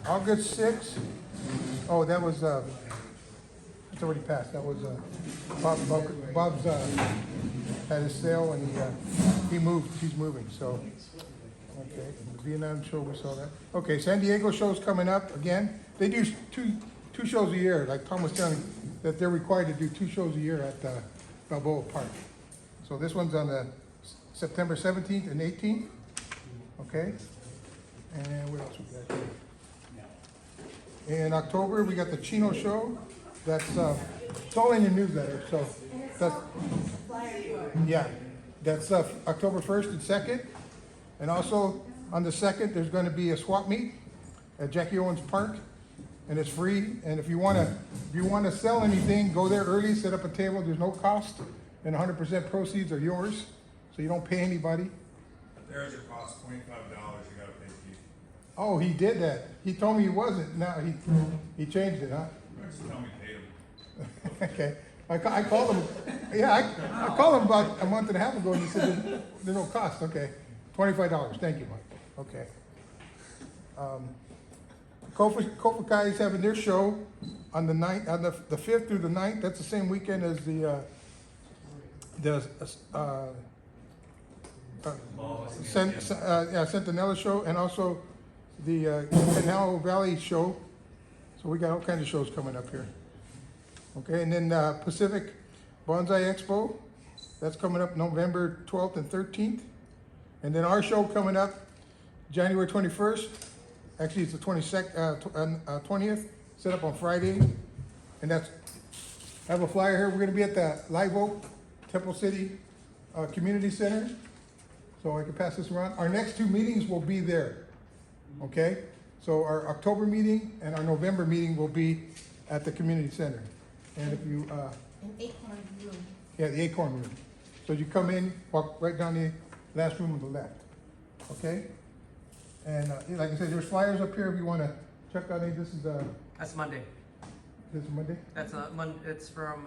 August 6th. Oh, that was, it's already passed. That was, Bob's, had his sale and he moved, he's moving, so. Okay, the Vietnam show, we saw that. Okay, San Diego show's coming up again. They do two shows a year, like Tom was telling me, that they're required to do 2 shows a year at Balboa Park. So this one's on the September 17th and 18th. Okay, and what else we got here? In October, we got the Chino show. That's, it's all in your newsletter, so that's, yeah, that's October 1st and 2nd. And also, on the 2nd, there's gonna be a swap meet at Jackie Owens Park, and it's free. And if you wanna sell anything, go there early, set up a table, there's no cost, and 100% proceeds are yours, so you don't pay anybody. There is a cost, $25, you gotta pay people. Oh, he did that. He told me he wasn't, now he changed it, huh? Just tell me pay them. Okay, I called him, yeah, I called him about a month and a half ago, and he said there's no cost. Okay, $25, thank you, Mike. Okay. Kofukai is having their show on the 9th, on the 5th through the 9th. That's the same weekend as the Centinela show, and also the Canal Valley show. So we got all kinds of shows coming up here. Okay, and then Pacific Bonsai Expo, that's coming up November 12th and 13th. And then our show coming up January 21st. Actually, it's the 20th, set up on Friday. And that's, I have a flyer here. We're gonna be at the Live Oak Temple City Community Center. So I can pass this around. Our next 2 meetings will be there, okay? So our October meeting and our November meeting will be at the community center. And if you, An acorn room. yeah, the Acorn Room. So you come in, walk right down the last room on the left, okay? And like I said, there's flyers up here if you wanna check out any, this is That's Monday. this is Monday? That's it's from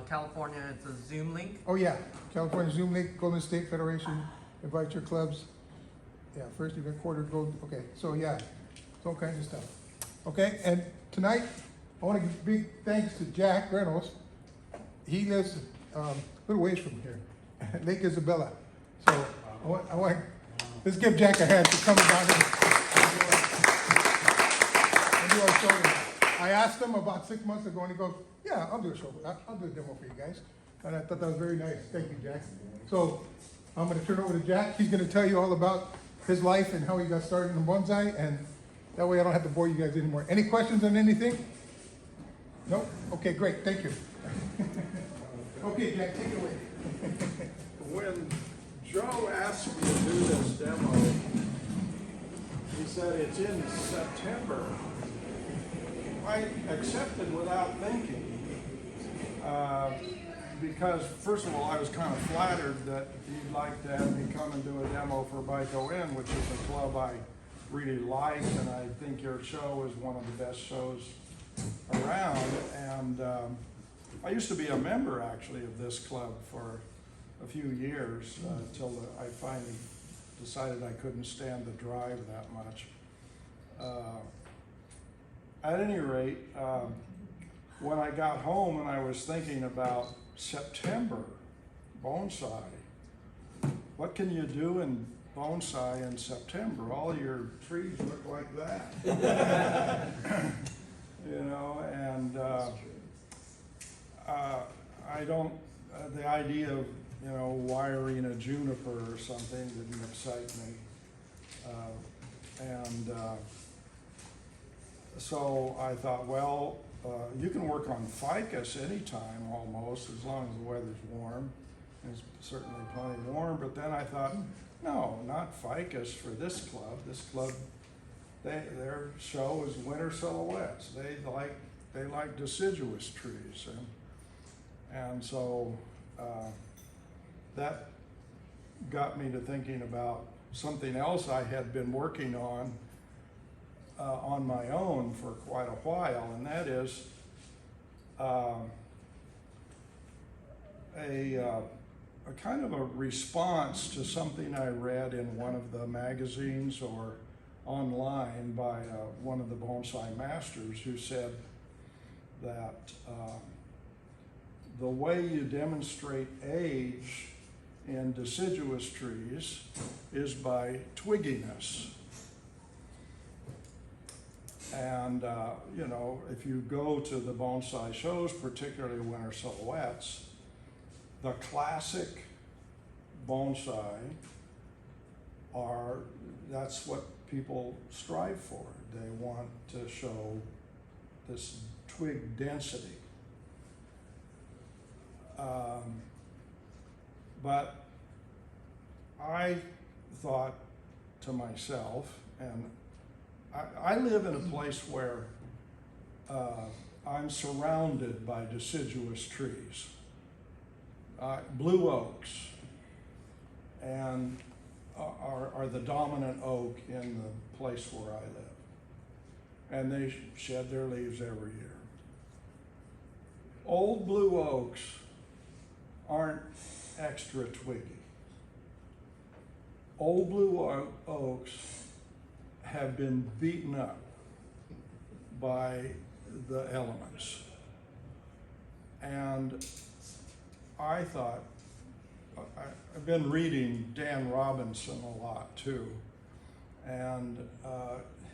California. It's a Zoom link. Oh yeah, California Zoom Link, Golden State Federation, invite your clubs. Yeah, first event, quarter, gold, okay, so yeah, it's all kinds of stuff. Okay, and tonight, I wanna give big thanks to Jack Reynolds. He lives a little ways from here, Lake Isabella. So I want, let's give Jack a hand for coming down here. And do our show tonight. I asked him about 6 months ago, and he goes, yeah, I'll do a show, I'll do a demo for you guys. And I thought that was very nice. Thank you, Jack. So I'm gonna turn it over to Jack. He's gonna tell you all about his life and how he got started in bonsai, and that way I don't have to bore you guys anymore. Any questions on anything? No? Okay, great, thank you. Okay, Jack, take it away. When Joe asked me to do this demo, he said it's in September. I accepted without thinking, because first of all, I was kind of flattered that he'd like to have me come and do a demo for Baikoen, which is a club I really like, and I think your show is one of the best shows around. And I used to be a member actually of this club for a few years until I finally decided I couldn't stand the drive that much. At any rate, when I got home and I was thinking about September bonsai, what can you do in bonsai in September? All your trees look like that. You know, and I don't, the idea of, you know, wiring a juniper or something didn't excite me. So I thought, well, you can work on ficus anytime almost, as long as the weather's warm. It's certainly plenty warm, but then I thought, no, not ficus for this club. This club, their show is winter silhouettes. They like deciduous trees, and so that got me to thinking about something else I had been working on my own for quite a while, and that is a kind of a response to something I read in one of the magazines or online by one of the bonsai masters who said that the way you demonstrate age in deciduous trees is by twigginess. And, you know, if you go to the bonsai shows, particularly winter silhouettes, the classic bonsai that's what people strive for. They want to show this twig density. But I thought to myself, and I live in a place where I'm surrounded by deciduous trees, blue oaks, and are the dominant oak in the place where I live. And they shed their leaves every year. Old blue oaks aren't extra twiggy. Old blue oaks have been beaten up by the elements. And I thought, I've been reading Dan Robinson a lot too, and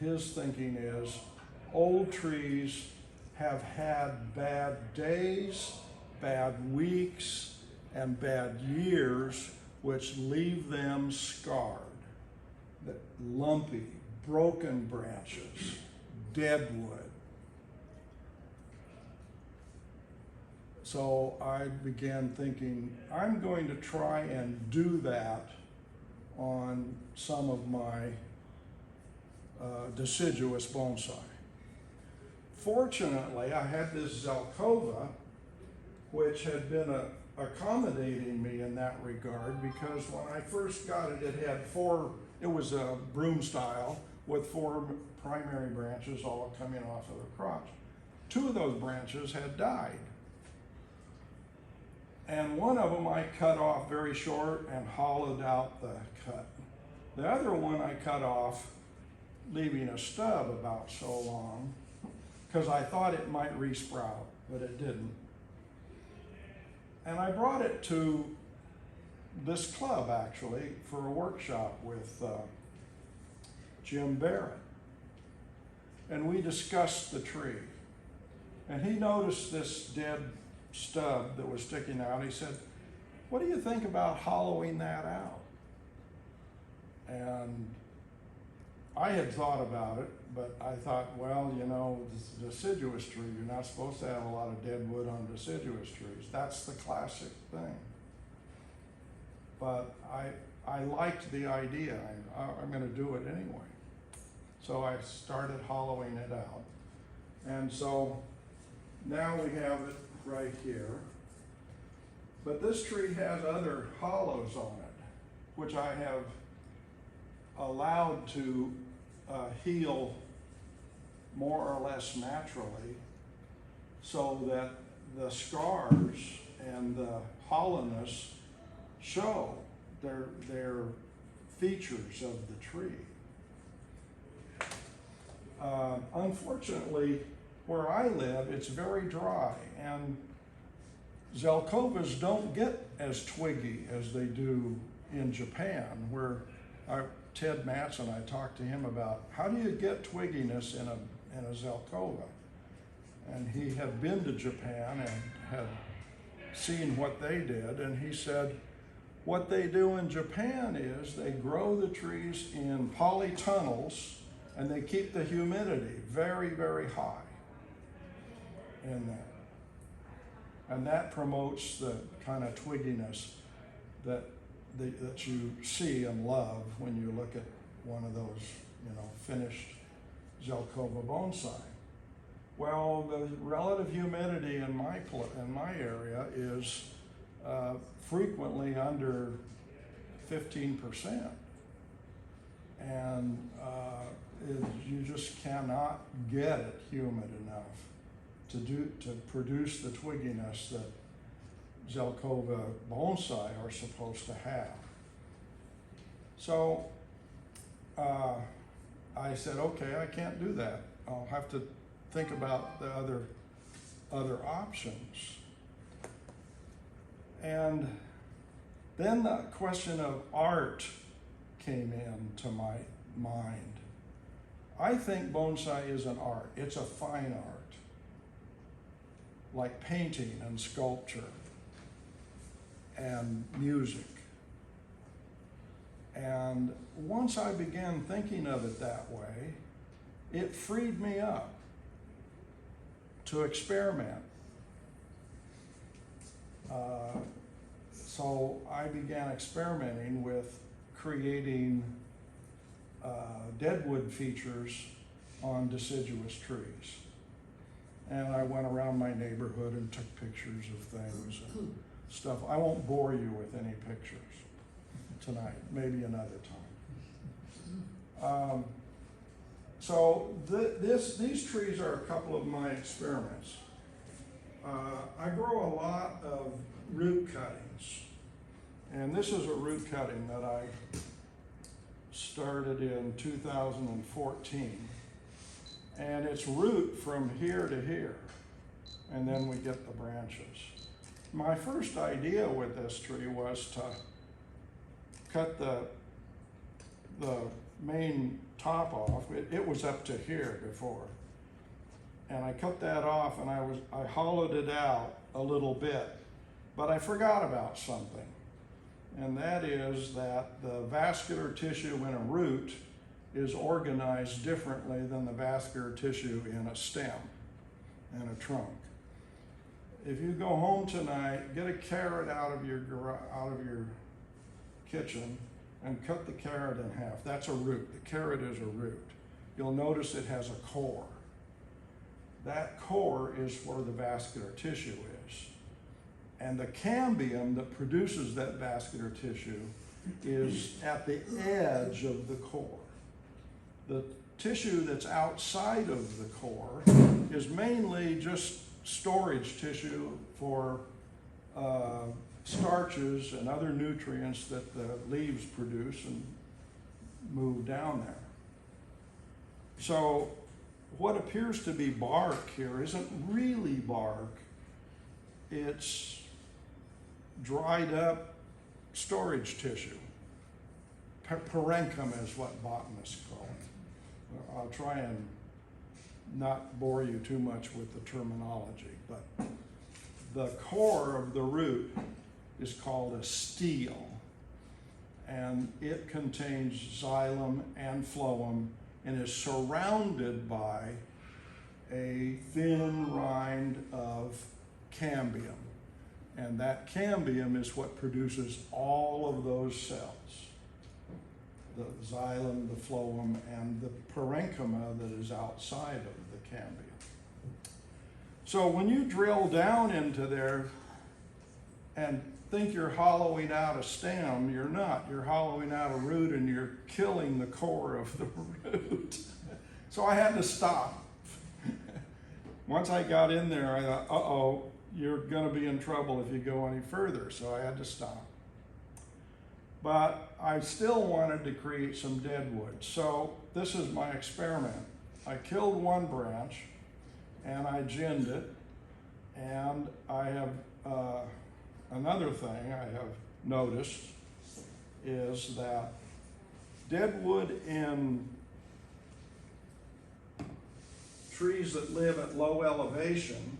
his thinking is old trees have had bad days, bad weeks, and bad years, which leave them scarred. That lumpy, broken branches, dead wood. So I began thinking, I'm going to try and do that on some of my deciduous bonsai. Fortunately, I had this Zelkova, which had been accommodating me in that regard, because when I first got it, it had it was a broom style with 4 primary branches all coming off of the crotch. 2 of those branches had died. And one of them I cut off very short and hollowed out the cut. The other one I cut off, leaving a stub about so long, because I thought it might resprout, but it didn't. And I brought it to this club, actually, for a workshop with Jim Barrett. And we discussed the tree. And he noticed this dead stub that was sticking out. He said, "What do you think about hollowing that out?" And I had thought about it, but I thought, well, you know, this deciduous tree, you're not supposed to have a lot of dead wood on deciduous trees. That's the classic thing. But I liked the idea. I'm going to do it anyway. So I started hollowing it out. And so now we have it right here. But this tree has other hollows on it, which I have allowed to heal more or less naturally, so that the scars and the hollowness show their features of the tree. Unfortunately, where I live, it's very dry, and Zelkovas don't get as twiggy as they do in Japan, where Ted Matson, I talked to him about how do you get twigginess in a Zelkova, and he had been to Japan and had seen what they did, and he said what they do in Japan is they grow the trees in polytunnels, and they keep the humidity very, very high in there, and that promotes the kind of twigginess that you see and love when you look at one of those, you know, finished Zelkova bonsai. Well, the relative humidity in my area is frequently under 15%, and you just cannot get it humid enough to produce the twigginess that Zelkova bonsai are supposed to have. So I said, okay, I can't do that. I'll have to think about the other options. And then the question of art came into my mind. I think bonsai is an art. It's a fine art, like painting and sculpture and music. And once I began thinking of it that way, it freed me up to experiment. So I began experimenting with creating deadwood features on deciduous trees. And I went around my neighborhood and took pictures of things and stuff. I won't bore you with any pictures tonight, maybe another time. So these trees are a couple of my experiments. I grow a lot of root cuttings, and this is a root cutting that I started in 2014, and it's root from here to here, and then we get the branches. My first idea with this tree was to cut the main top off. It was up to here before, and I cut that off, and I hollowed it out a little bit, but I forgot about something, and that is that the vascular tissue in a root is organized differently than the vascular tissue in a stem and a trunk. If you go home tonight, get a carrot out of your kitchen and cut the carrot in half. That's a root. The carrot is a root. You'll notice it has a core. That core is where the vascular tissue is. And the cambium that produces that vascular tissue is at the edge of the core. The tissue that's outside of the core is mainly just storage tissue for starches and other nutrients that the leaves produce and move down there. So what appears to be bark here isn't really bark. It's dried up storage tissue. Parenchyma is what botanists call it. I'll try and not bore you too much with the terminology, but the core of the root is called a stele, and it contains xylem and phloem and is surrounded by a thin rind of cambium. And that cambium is what produces all of those cells. The xylem, the phloem, and the parenchyma that is outside of the cambium. So when you drill down into there and think you're hollowing out a stem, you're not. You're hollowing out a root and you're killing the core of the root. So I had to stop. Once I got in there, I thought, uh-oh, you're gonna be in trouble if you go any further, so I had to stop. But I still wanted to create some deadwood. So this is my experiment. I killed one branch and I ginned it, and I have another thing I have noticed is that deadwood in trees that live at low elevation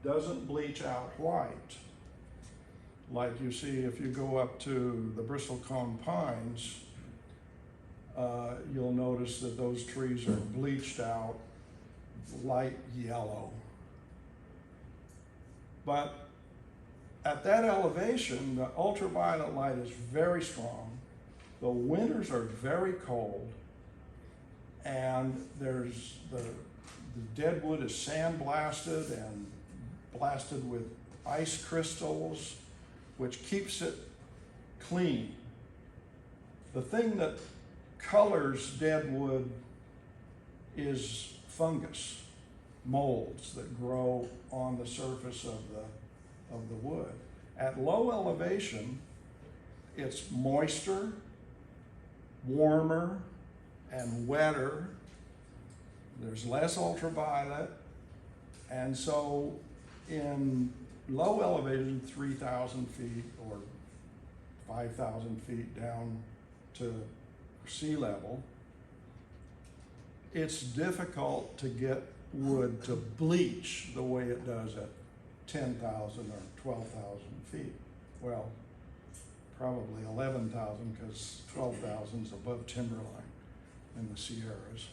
doesn't bleach out white. Like you see if you go up to the bristlecone pines, you'll notice that those trees are bleached out light yellow. But at that elevation, the ultraviolet light is very strong. The winters are very cold, and there's the deadwood is sandblasted and blasted with ice crystals, which keeps it clean. The thing that colors deadwood is fungus, molds that grow on the surface of the wood. At low elevation, it's moister, warmer, and wetter. There's less ultraviolet. And so in low elevation, 3,000 feet or 5,000 feet down to sea level, it's difficult to get wood to bleach the way it does at 10,000 or 12,000 feet. Well, probably 11,000 because 12,000 is above timberline in the Sierras.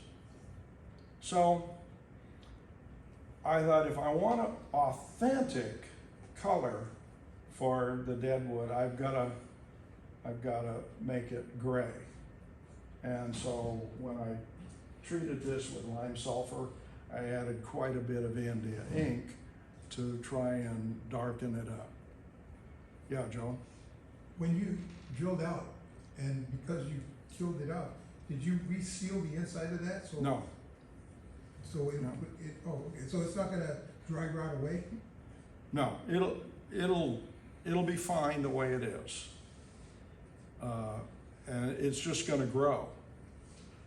So I thought if I want an authentic color for the deadwood, I've got to make it gray. And so when I treated this with lime sulfur, I added quite a bit of India ink to try and darken it up. Yeah, Joe? When you drilled out, and because you killed it out, did you reseal the inside of that? So No. So No. okay. So it's not gonna dry rot away? No, it'll be fine the way it is. And it's just gonna grow.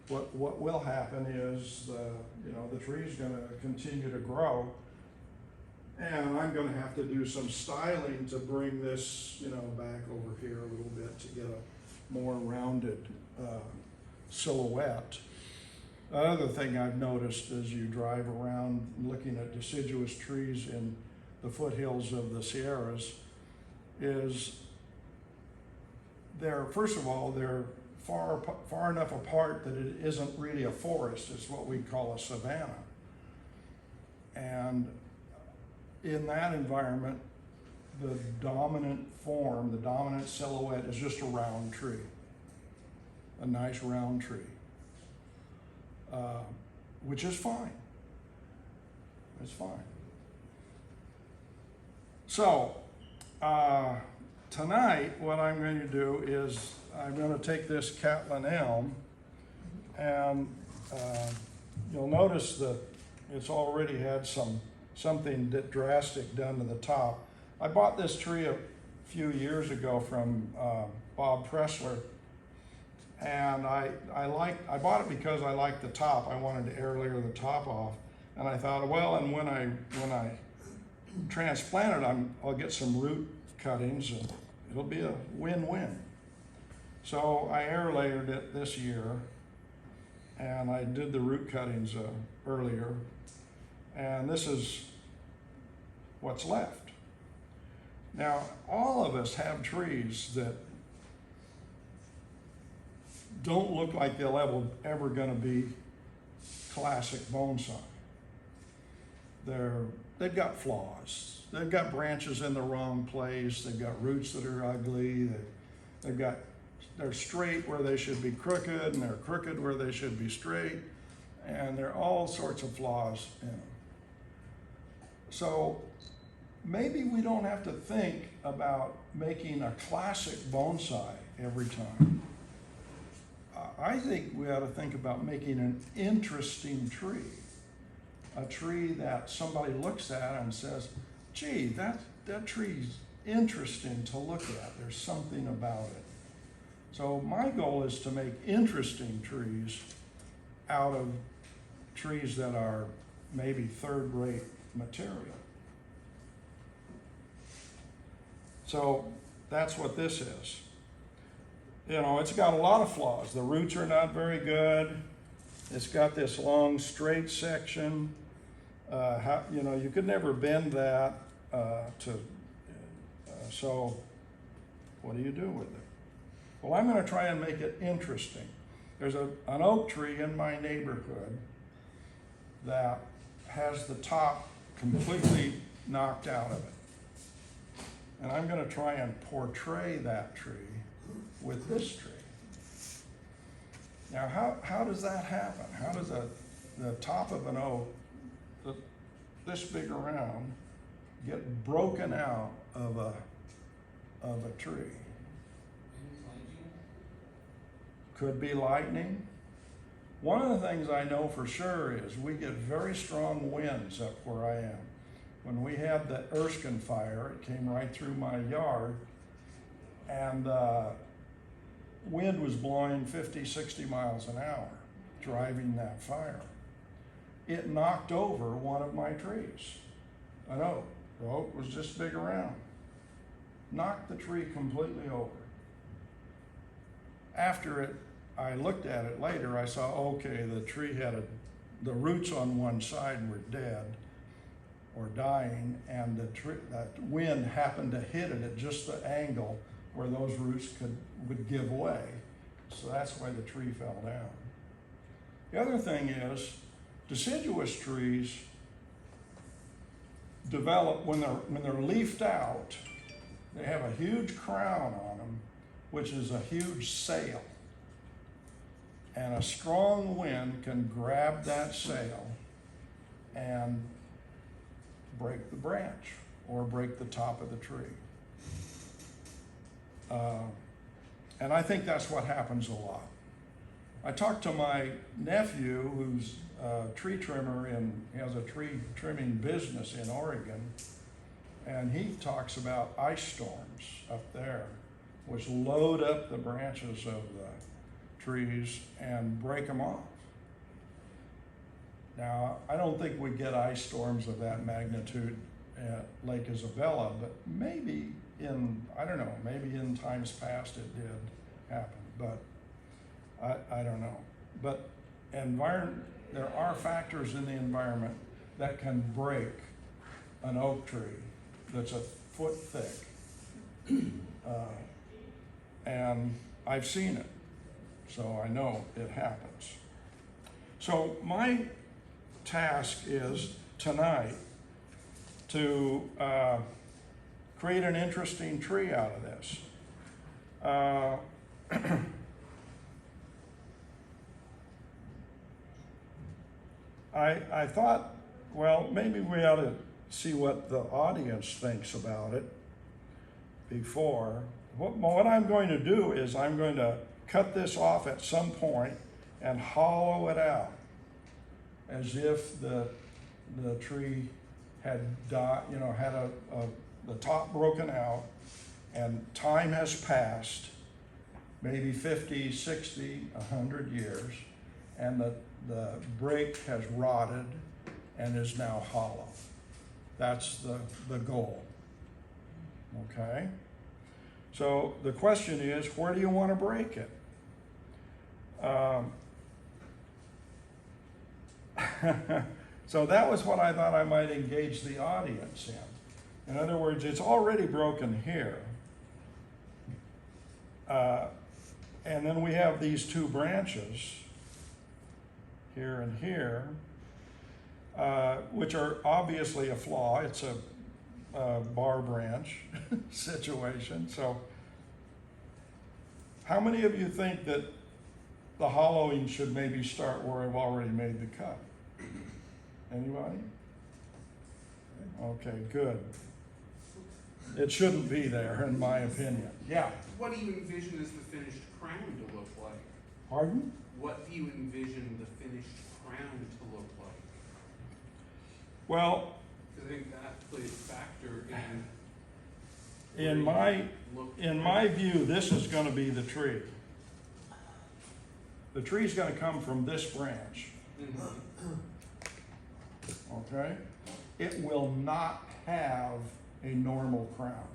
What will happen is the tree's gonna continue to grow, and I'm gonna have to do some styling to bring this back over here a little bit to get a more rounded silhouette. Another thing I've noticed as you drive around looking at deciduous trees in the foothills of the Sierras is first of all, they're far enough apart that it isn't really a forest. It's what we call a savanna. And in that environment, the dominant form, the dominant silhouette is just a round tree, a nice round tree. Which is fine. It's fine. So, tonight, what I'm going to do is I'm going to take this Catlin elm, and you'll notice that it's already had something drastic done to the top. I bought this tree a few years ago from Bob Pressler. And I bought it because I liked the top. I wanted to air layer the top off. And I thought, well, and when I transplant it, I'll get some root cuttings and it'll be a win-win. So I air layered it this year, and I did the root cuttings earlier. And this is what's left. Now, all of us have trees that don't look like they'll ever going to be classic bonsai. They've got flaws. They've got branches in the wrong place. They've got roots that are ugly. They're straight where they should be crooked, and they're crooked where they should be straight, and there are all sorts of flaws in them. So maybe we don't have to think about making a classic bonsai every time. I think we ought to think about making an interesting tree. A tree that somebody looks at and says, gee, that tree's interesting to look at. There's something about it. So my goal is to make interesting trees out of trees that are maybe third-rate material. So that's what this is. It's got a lot of flaws. The roots are not very good. It's got this long straight section. You could never bend that so what do you do with it? Well, I'm going to try and make it interesting. There's an oak tree in my neighborhood that has the top completely knocked out of it. And I'm going to try and portray that tree with this tree. Now, how does that happen? How does the top of an oak, this big around, get broken out of a tree? Could be lightning. One of the things I know for sure is we get very strong winds up where I am. When we had the Erskine fire, it came right through my yard, and wind was blowing 50, 60 miles an hour. driving that fire. It knocked over one of my trees. An oak. The oak was just big around. Knocked the tree completely over. After it, I looked at it later, I saw, okay, the tree had the roots on one side were dead or dying, and that wind happened to hit it at just the angle where those roots would give way. So that's why the tree fell down. The other thing is, deciduous trees develop, when they're leafed out, they have a huge crown on them, which is a huge sail. And a strong wind can grab that sail and break the branch or break the top of the tree. And I think that's what happens a lot. I talked to my nephew, who's a tree trimmer, he has a tree trimming business in Oregon, and he talks about ice storms up there, which load up the branches of the trees and break them off. Now, I don't think we get ice storms of that magnitude at Lake Isabella, but maybe maybe in times past it did happen, but I don't know. But there are factors in the environment that can break an oak tree that's a foot thick. And I've seen it, so I know it happens. So my task is tonight to create an interesting tree out of this. I thought, well, maybe we ought to see what the audience thinks about it before. What I'm going to do is I'm going to cut this off at some point and hollow it out as if the tree had died, had the top broken out, and time has passed, maybe 50, 60, 100 years, and the break has rotted and is now hollow. That's the goal, okay? So the question is, where do you want to break it? So that was what I thought I might engage the audience in. In other words, it's already broken here. And then we have these two branches, here and here, which are obviously a flaw. It's a bar branch situation. So how many of you think that the hollowing should maybe start where I've already made the cut? Anybody? Okay, good. It shouldn't be there, in my opinion. Yeah. What do you envision as the finished crown to look like? Pardon? What do you envision the finished crown to look like? Well, Because I think that plays a factor in. in my view, this is going to be the tree. The tree's going to come from this branch. Mm-hmm. Okay? It will not have a normal crown.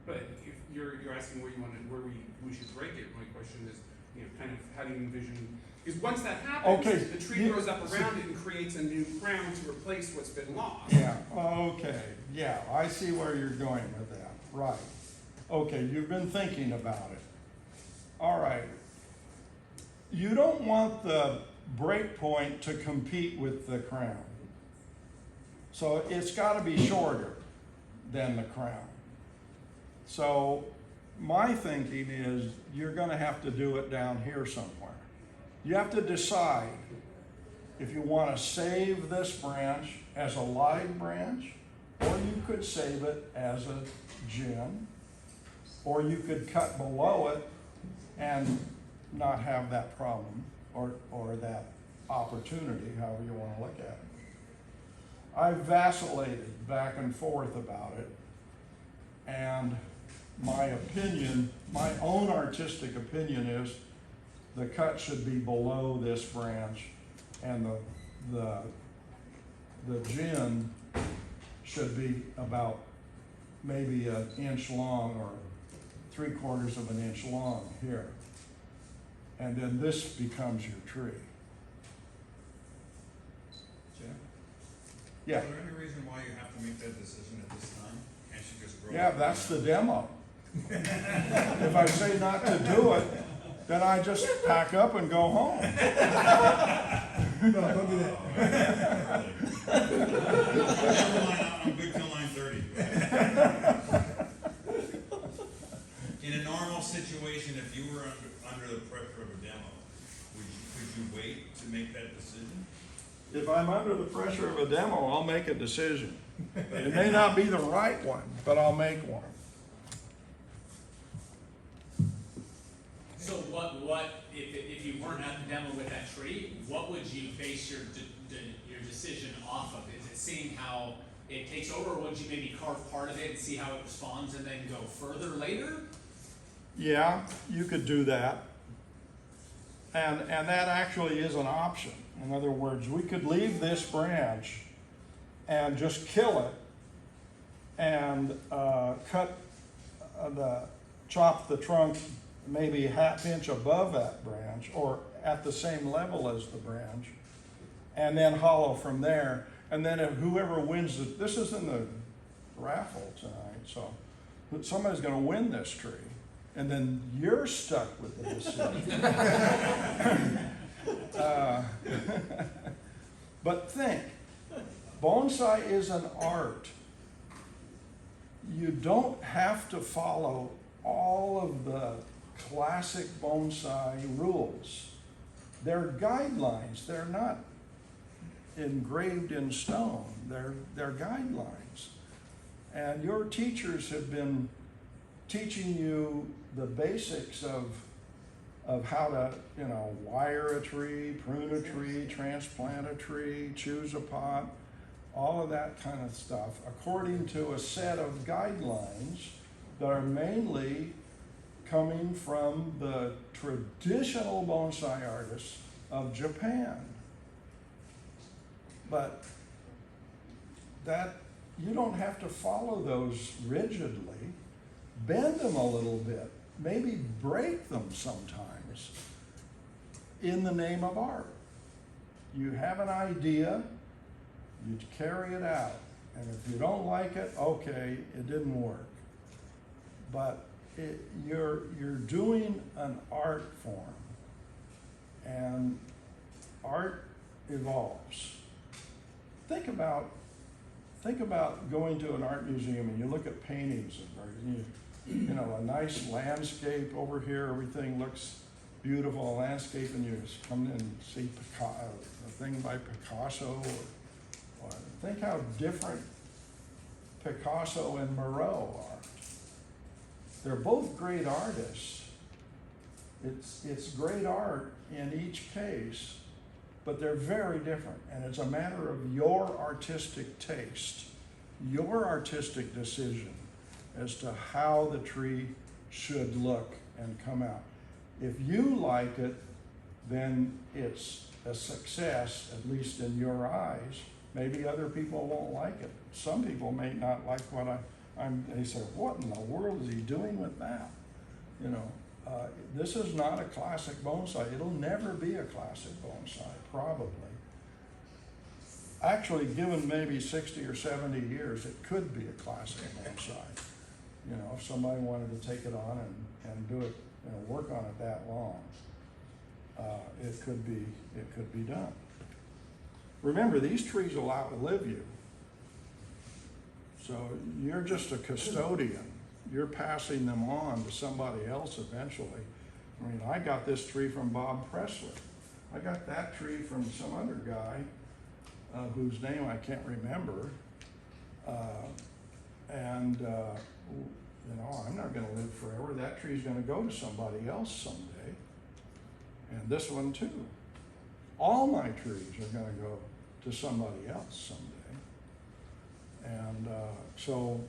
But if you're asking where we should break it, my question is, kind of how do you envision? Because once that happens, Okay, the tree grows up around it and creates a new crown to replace what's been lost. Yeah, okay, yeah, I see where you're going with that, right. Okay, you've been thinking about it. All right. You don't want the break point to compete with the crown. So it's got to be shorter than the crown. So my thinking is you're going to have to do it down here somewhere. You have to decide if you want to save this branch as a live branch, or you could save it as a gem, or you could cut below it and not have that problem or that opportunity, however you want to look at it. I've vacillated back and forth about it, and my opinion, my own artistic opinion is the cut should be below this branch, and the gin should be about maybe an inch long or 3/4 of an inch long here. And then this becomes your tree. Jim? Yeah, Is there any reason why you have to make that decision at this time? Can't you just grow? yeah, it? that's the demo. If I say not to do it, then I just pack up and go home. No, don't do that. I'm good till 9:30. In a normal situation, if you were under the pressure of a demo, could you wait to make that decision? If I'm under the pressure of a demo, I'll make a decision. It may not be the right one, but I'll make one. So if you weren't at the demo with that tree, what would you base your decision off of? Is it seeing how it takes over, or would you maybe carve part of it and see how it responds and then go further later? Yeah, you could do that. And that actually is an option. In other words, we could leave this branch and just kill it and chop the trunk maybe 1/2 inch above that branch or at the same level as the branch, and then hollow from there. And then if whoever wins this is in the raffle tonight, so somebody's gonna win this tree, and then you're stuck with the decision. But think, bonsai is an art. You don't have to follow all of the classic bonsai rules. They're guidelines. They're not engraved in stone. They're guidelines. And your teachers have been teaching you the basics of how to, wire a tree, prune a tree, transplant a tree, choose a pot, all of that kind of stuff, according to a set of guidelines that are mainly coming from the traditional bonsai artists of Japan. But that, you don't have to follow those rigidly. Bend them a little bit, maybe break them sometimes in the name of art. You have an idea, you carry it out, and if you don't like it, okay, it didn't work. But you're doing an art form, and art evolves. Think about going to an art museum and you look at paintings and a nice landscape over here, everything looks beautiful, a landscape, and you just come in and see a thing by Picasso, or think how different Picasso and Moreau are. They're both great artists. It's great art in each case, but they're very different, and it's a matter of your artistic taste, your artistic decision as to how the tree should look and come out. If you like it, then it's a success, at least in your eyes. Maybe other people won't like it. Some people may not like what they say, what in the world is he doing with that? This is not a classic bonsai. It'll never be a classic bonsai, probably. Actually, given maybe 60 or 70 years, it could be a classic bonsai. If somebody wanted to take it on and do it, work on it that long, it could be done. Remember, these trees will outlive you. So you're just a custodian. You're passing them on to somebody else eventually. I mean, I got this tree from Bob Presley. I got that tree from some other guy whose name I can't remember. I'm not going to live forever. That tree's going to go to somebody else someday. And this one too. All my trees are going to go to somebody else someday. And so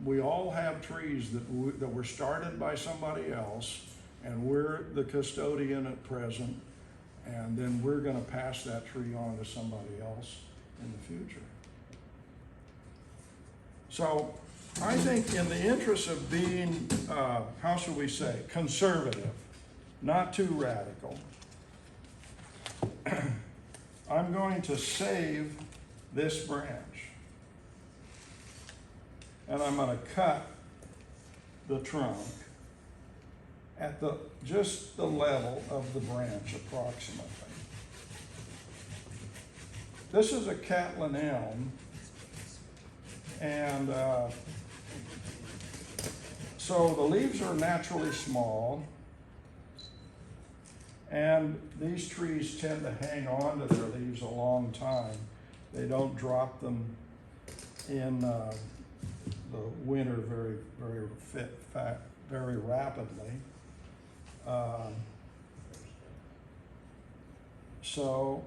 we all have trees that were started by somebody else, and we're the custodian at present, and then we're gonna pass that tree on to somebody else in the future. So I think in the interest of being, how should we say, conservative, not too radical, I'm going to save this branch. And I'm gonna cut the trunk at just the level of the branch approximately. This is a Catlin elm, and so the leaves are naturally small, and these trees tend to hang on to their leaves a long time. They don't drop them in the winter very rapidly. So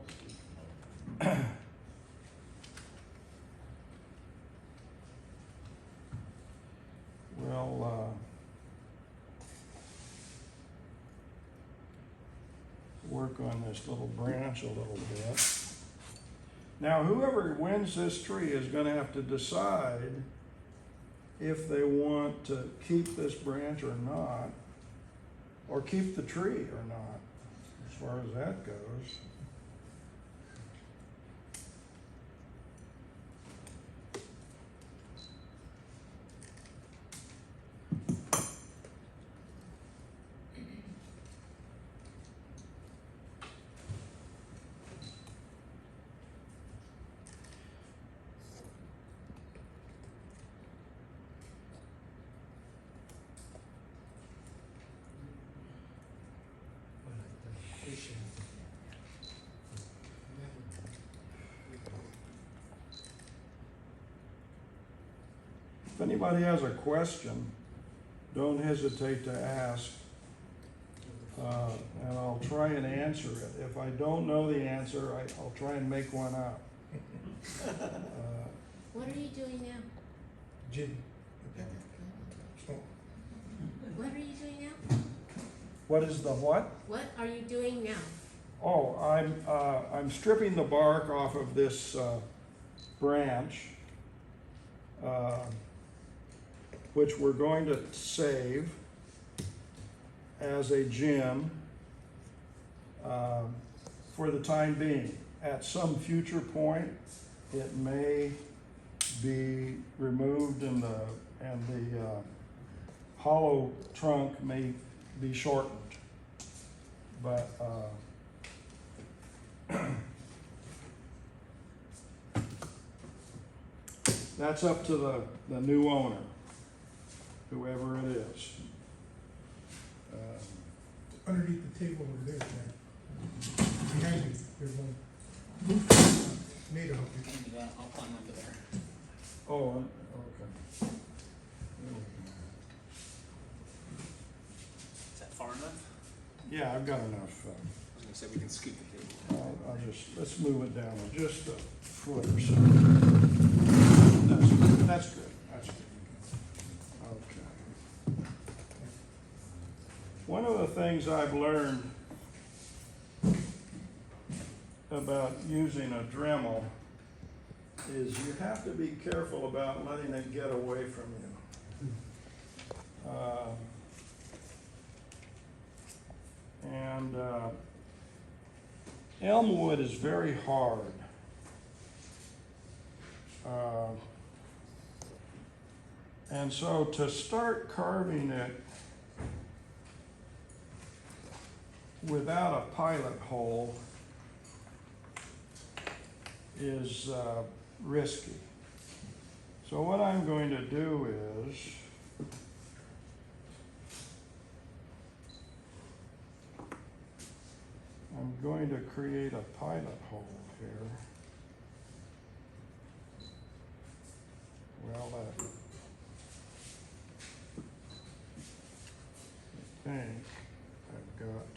we'll work on this little branch a little bit. Now, whoever wins this tree is going to have to decide if they want to keep this branch or not, or keep the tree or not, as far as that goes. If anybody has a question, don't hesitate to ask, and I'll try and answer it. If I don't know the answer, I'll try and make one up. What are you doing now? Gin. What are you doing now? What is the what? What are you doing now? Oh, I'm stripping the bark off of this branch, which we're going to save as a gem for the time being. At some future point, it may be removed and the hollow trunk may be shortened, but that's up to the new owner, whoever it is. Underneath the table over there, Jack. Behind you, there's one. Made of it. I'll climb under there. Oh, okay. Is that far enough? Yeah, I've got enough. I was gonna say we can scoot the table. Let's move it down just a foot or so. That's good. Okay. One of the things I've learned about using a Dremel is you have to be careful about letting it get away from you. Elm wood is very hard. And so to start carving it without a pilot hole is risky. So what I'm going to do is I'm going to create a pilot hole here. Well, I think I've got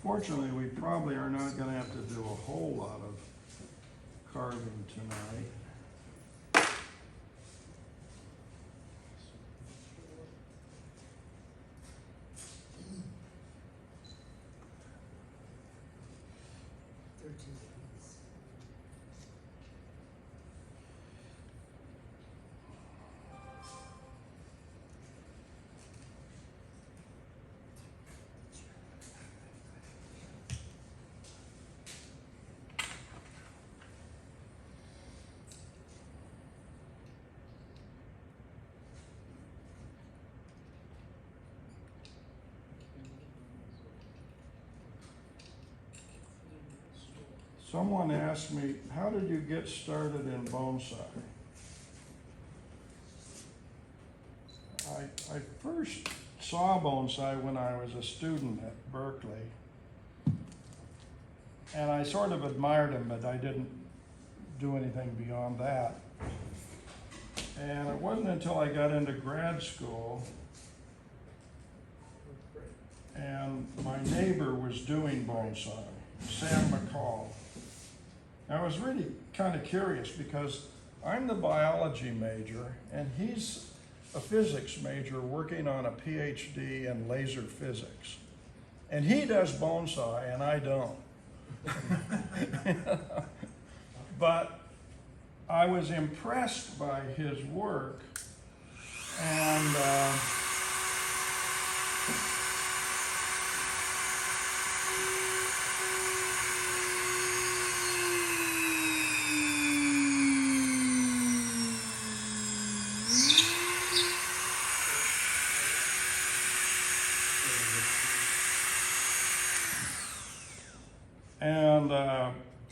Unfortunately, we probably are not gonna have to do a whole lot of carving tonight. Someone asked me, how did you get started in bonsai? I first saw bonsai when I was a student at Berkeley. And I sort of admired him, but I didn't do anything beyond that. And it wasn't until I got into grad school and my neighbor was doing bonsai, Sam McCall. I was really kind of curious because I'm the biology major and he's a physics major working on a PhD in laser physics. And he does bonsai and I don't. But I was impressed by his work and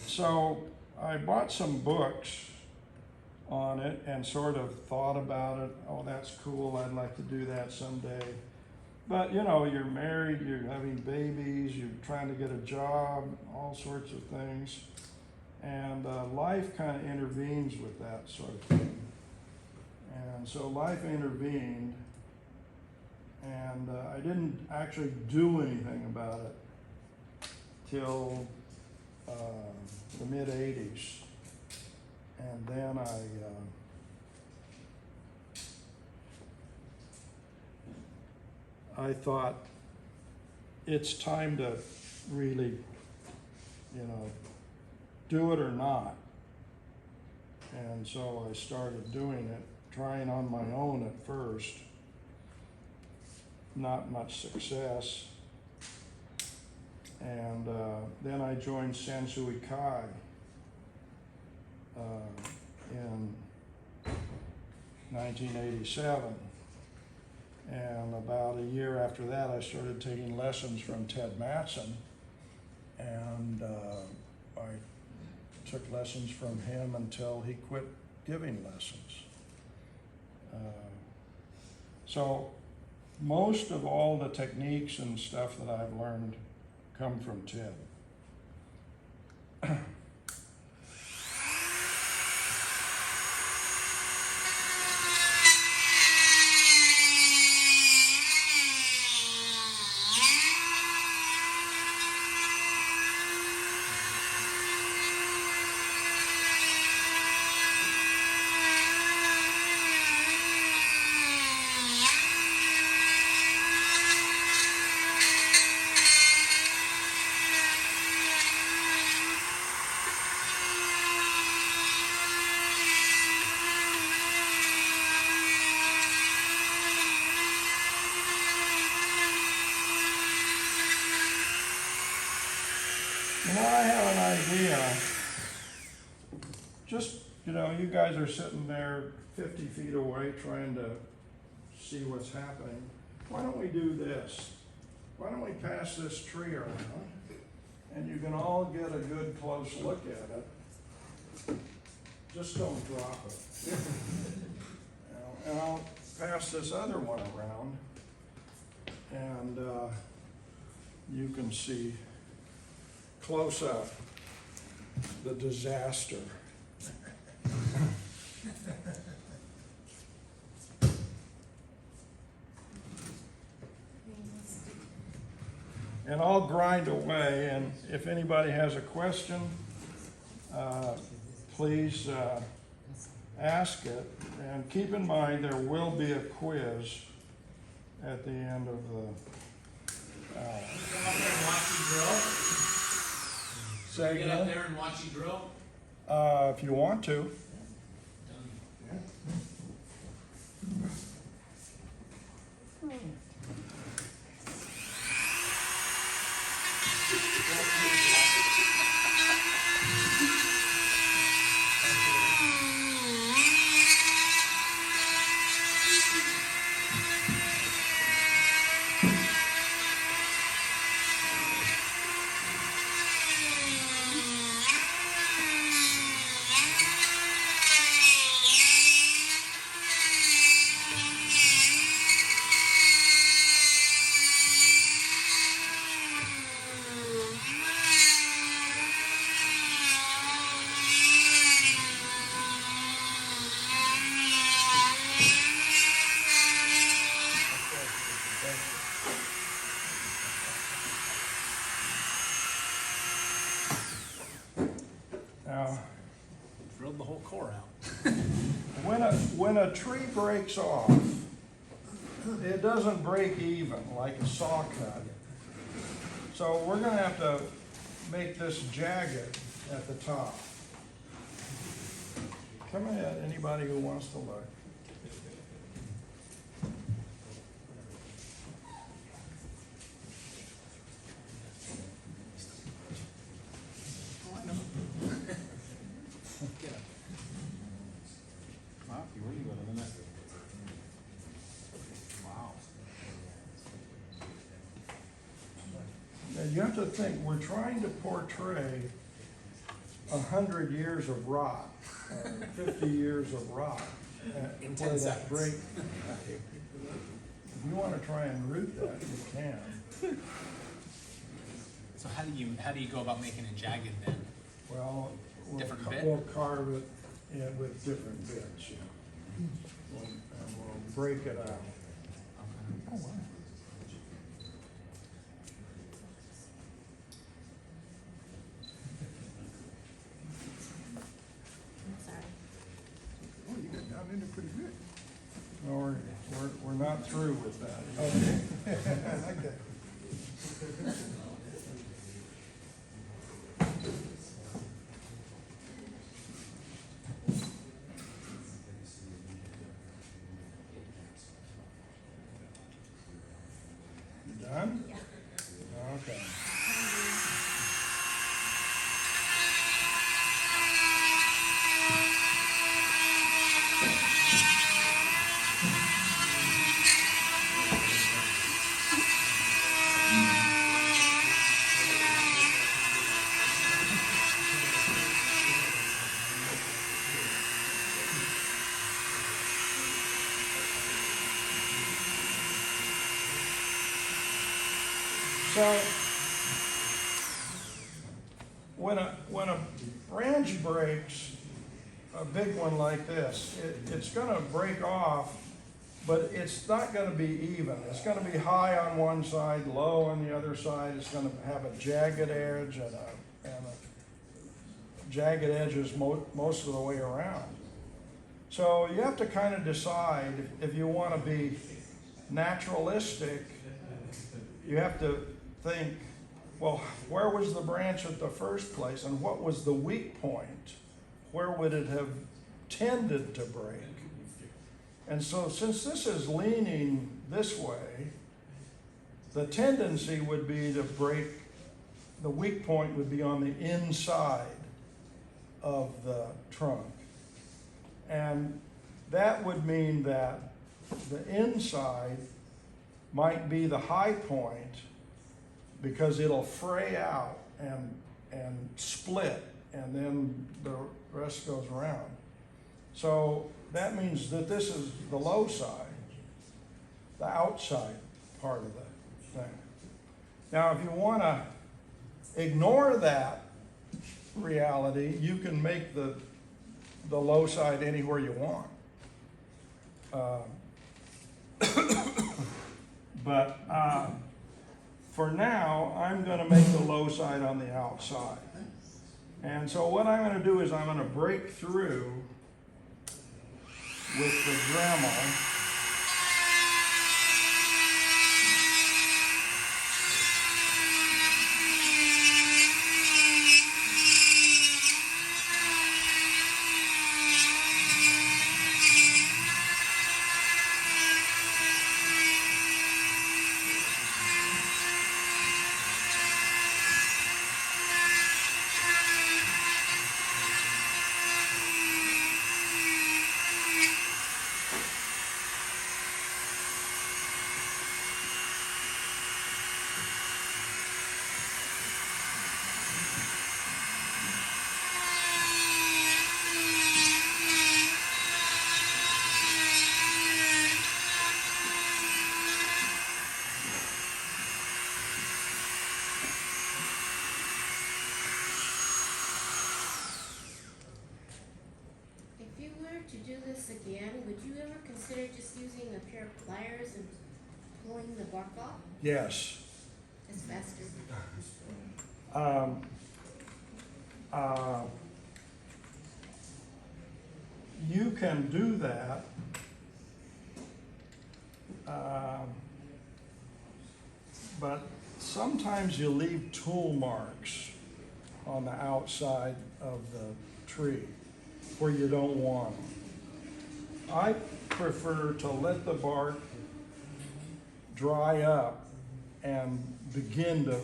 so I bought some books on it and sort of thought about it. Oh, that's cool. I'd like to do that someday. But you know, you're married, you're having babies, you're trying to get a job, all sorts of things. And life kind of intervenes with that sort of thing. And so life intervened and I didn't actually do anything about it till the mid-'80s, and then I thought it's time to really, do it or not. And so I started doing it, trying on my own at first. Not much success. And then I joined Sansui Kai in 1987. And about a year after that, I started taking lessons from Ted Matson. And I took lessons from him until he quit giving lessons. So most of all the techniques and stuff that I've learned come from Ted. I have an idea. Just, you guys are sitting there 50 feet away trying to see what's happening. Why don't we do this? Why don't we pass this tree around and you can all get a good close look at it. Just don't drop it. And I'll pass this other one around and you can see close up the disaster. And I'll grind away, and if anybody has a question, please ask it. And keep in mind, there will be a quiz at the end of the, Come up there and watch you grill. say Get up again, there and watch you grill. if you want to. Now, Drilled the whole core out. when a tree breaks off, it doesn't break even like a saw cut. So we're gonna have to make this jagged at the top. Come ahead, anybody who wants to look. Now, you have to think, we're trying to portray 100 years of rot, 50 years of rot. In where 10 that seconds. break- If you wanna try and root that, you can. So how do you go about making it jagged then? Well, Different bit? we'll carve it in with different bits, yeah. And we'll break it out. Oh, wow. I'm sorry. Oh, you got down in there pretty good. No, we're not through with that. Okay. I like that. You done? Yeah. Okay. So, when a branch breaks, a big one like this, it's gonna break off, but it's not gonna be even. It's gonna be high on one side, low on the other side. It's gonna have a jagged edge and a jagged edges most of the way around. So you have to kind of decide if you want to be naturalistic, you have to think, well, where was the branch at the first place and what was the weak point? Where would it have tended to break? And so since this is leaning this way, the tendency would be to break, the weak point would be on the inside of the trunk. And that would mean that the inside might be the high point because it'll fray out and split, and then the rest goes around. So that means that this is the low side, the outside part of the thing. Now, if you want to ignore that reality, you can make the low side anywhere you want. for now, I'm gonna make the low side on the outside. And so what I'm gonna do is I'm gonna break through with the Dremel. If you were to do this again, would you ever consider just using a pair of pliers and pulling the bark off? Yes. It's faster. Um, you can do that. But sometimes you leave tool marks on the outside of the tree where you don't want them. I prefer to let the bark dry up and begin to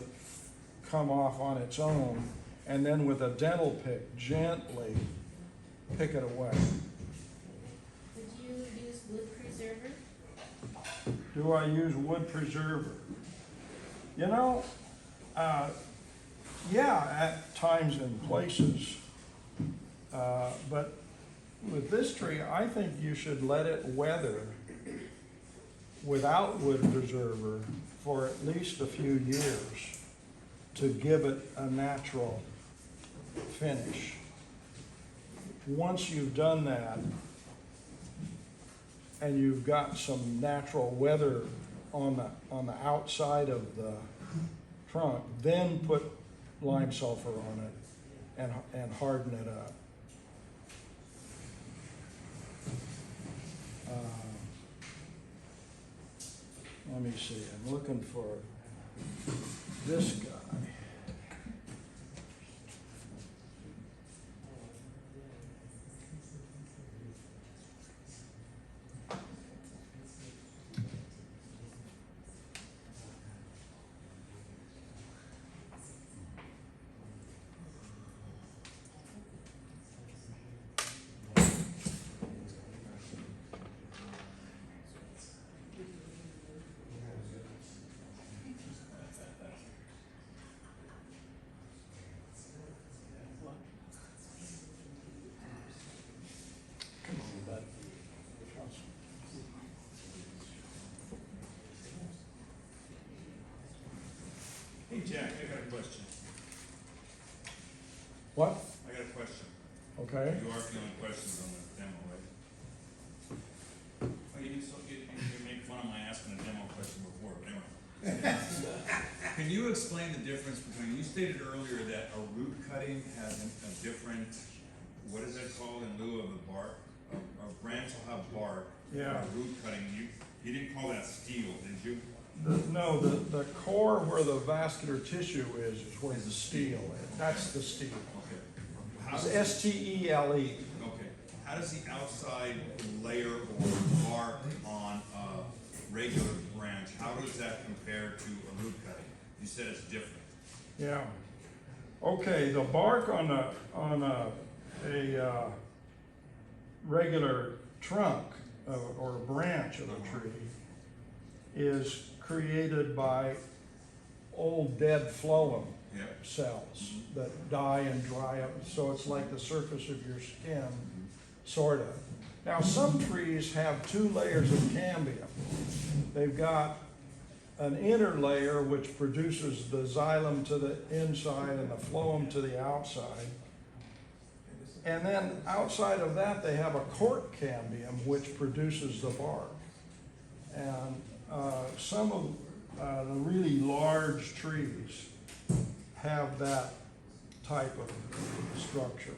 come off on its own, and then with a dental pick, gently pick it away. Would you use wood preserver? Do I use wood preserver? You know, yeah, at times and places. But with this tree, I think you should let it weather without wood preserver for at least a few years to give it a natural finish. Once you've done that, and you've got some natural weather on the outside of the trunk, then put lime sulfur on it and harden it up. Let me see, I'm looking for this guy. Hey Jack, I got a question. What? I got a question. Okay. You are feeling questions on the demo, right? Oh, you made fun of my asking a demo question before, but anyway. Can you explain the difference between, you stated earlier that a root cutting has a different, what is that called in lieu of a bark? A branch will have bark. Yeah. A root cutting, you didn't call that steel, did you? The core where the vascular tissue is where the steel is. That's the steel. Okay. How It's does, STELE. okay. How does the outside layer or bark on a regular branch, how does that compare to a root cutting? You said it's different. Yeah. Okay, the bark on a regular trunk or branch of a tree is created by old dead phloem Yep. cells that die and dry up. So it's like the surface of your skin, sort of. Now, some trees have two layers of cambium. They've got an inner layer which produces the xylem to the inside and the phloem to the outside. And then outside of that, they have a cork cambium which produces the bark. And some of the really large trees have that type of structure.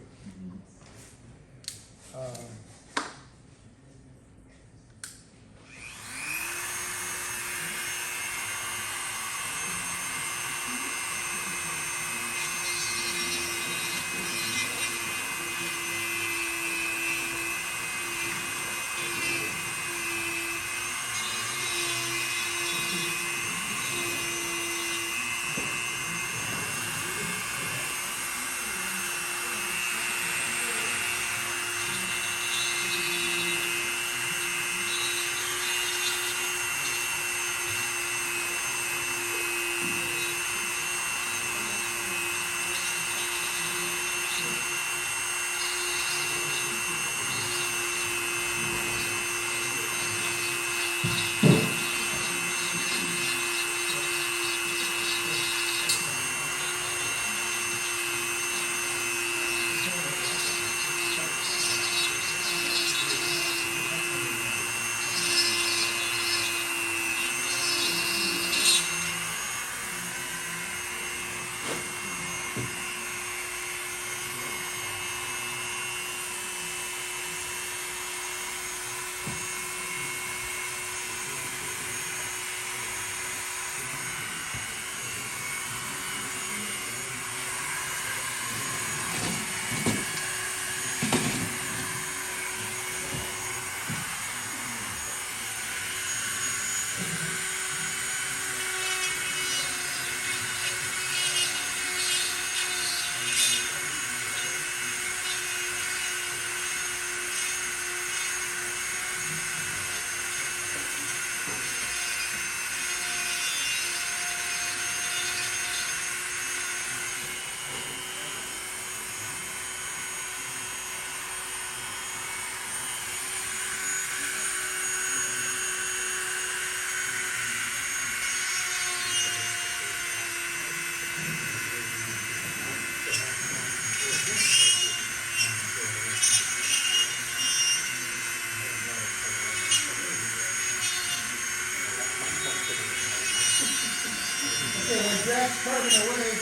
Okay, when Jack's carving away,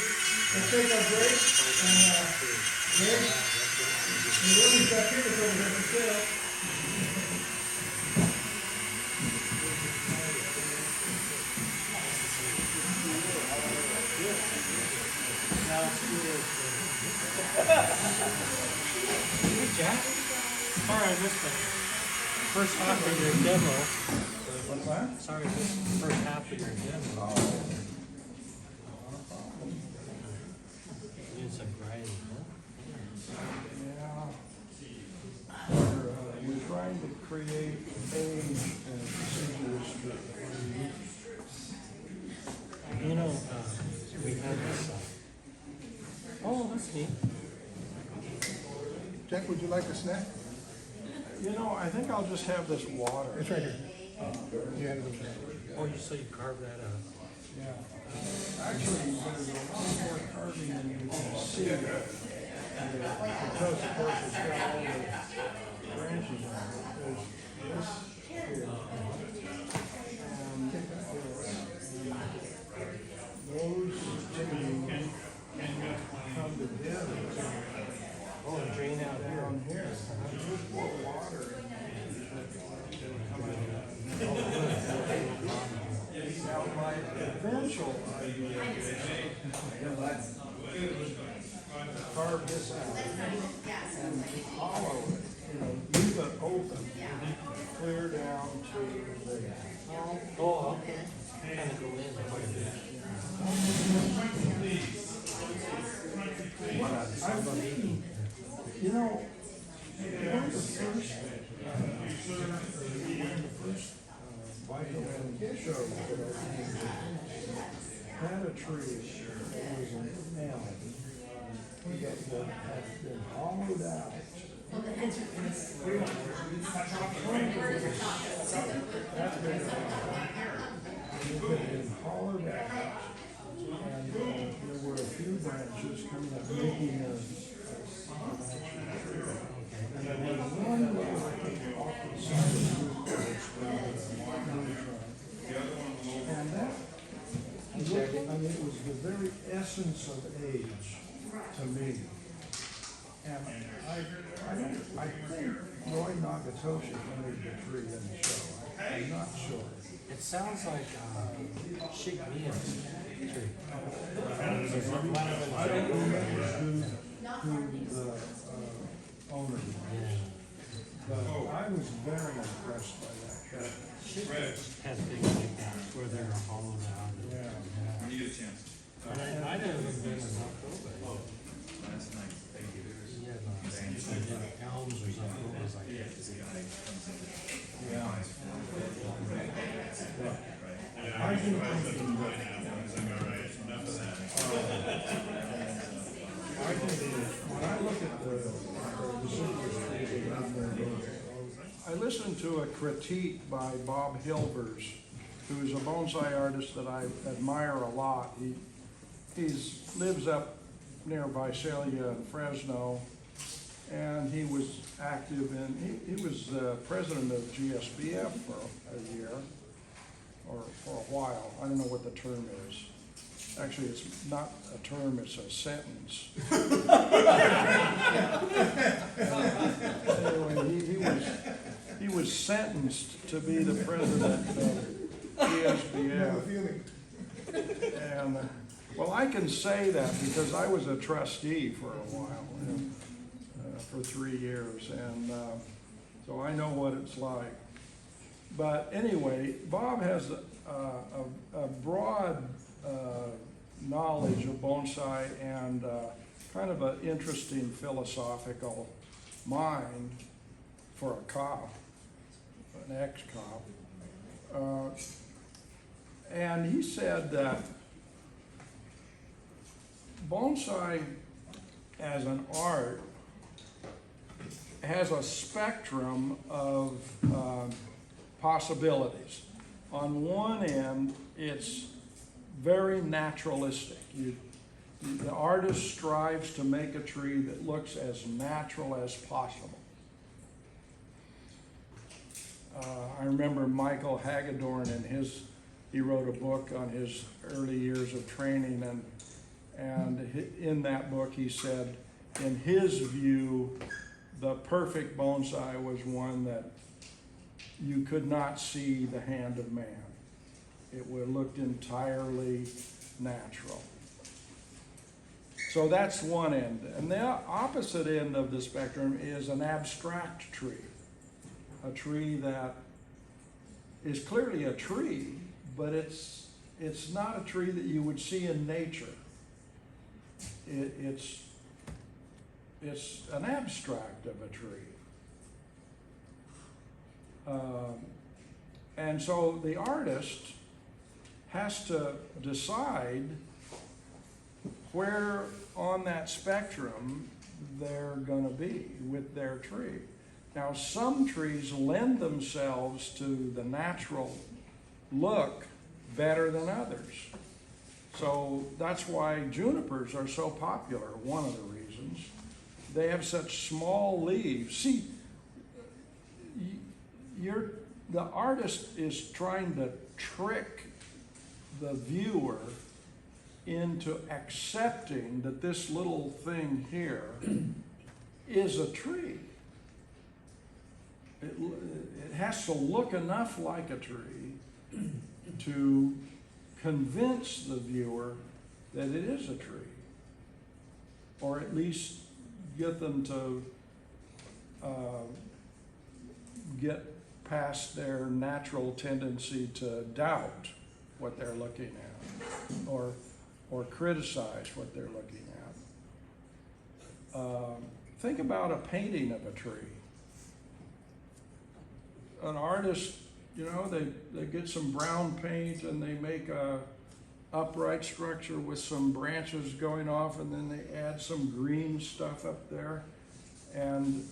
we'll take a break, and, Dave, and Willie's got tickets over here for sale. Sorry, I missed the first half of your demo. What's that? Sorry, I missed the first half of your demo. It's a variety, We're trying to create age and deciduous craving. huh? You know, we have this, oh, that's neat. Jack, would you like a snack? You know, I think I'll just have this water. It's right here. You had it over there. Oh, you saw you carved that out. Yeah. Actually, there's a lot more carving than you can see. Because, of course, it's got all the branches on it. There's this here. And those two come together. Oh, and drain out here. Down here. There's more water in there. Now, my eventual idea is to carve this out and hollow it, leave it open, clear down to the. Oh, okay. Kind of go in quite a bit. You know, one of the first Baikoen shows that I came to had a tree that was an elm that had been hollowed out. It had been hollowed out, and there were a few branches coming up, making a and then there was one little off the side of the root that was and that essence of age to me. And I think Roy Nagatoshi made the tree in the show. I'm not sure. It sounds like Shigmia's tree. There's one of them. I don't remember who the owner was, but I was very impressed by that tree. Has things like that where they're hollowed out. Yeah. When you get a chance. And I never been in October. Last night, thank you. Yeah, elms or something. It was like, Yeah. I think when I look at the deciduous craving out there, I listened to a critique by Bob Hilvers, who's a bonsai artist that I admire a lot. He lives up near Visalia and Fresno, and he was active he was president of GSBF for a year, or for a while. I don't know what the term is. Actually, it's not a term, it's a sentence. Anyway, he was sentenced to be the president of GSBF. And, well, I can say that because I was a trustee for a while, for 3 years, and so I know what it's like. But anyway, Bob has a broad knowledge of bonsai and kind of an interesting philosophical mind for a cop, an ex-cop. And he said that bonsai as an art has a spectrum of possibilities. On one end, it's very naturalistic. The artist strives to make a tree that looks as natural as possible. I remember Michael Hagedorn he wrote a book on his early years of training, and in that book he said, in his view, the perfect bonsai was one that you could not see the hand of man. It would looked entirely natural. So that's one end. And the opposite end of the spectrum is an abstract tree. A tree that is clearly a tree, but it's not a tree that you would see in nature. It's an abstract of a tree. And so the artist has to decide where on that spectrum they're going to be with their tree. Now, some trees lend themselves to the natural look better than others. So that's why junipers are so popular, one of the reasons. They have such small leaves. See, the artist is trying to trick the viewer into accepting that this little thing here is a tree. It has to look enough like a tree to convince the viewer that it is a tree, or at least get them to get past their natural tendency to doubt what they're looking at, or criticize what they're looking at. Think about a painting of a tree. An artist, they get some brown paint and they make a upright structure with some branches going off, and then they add some green stuff up there, and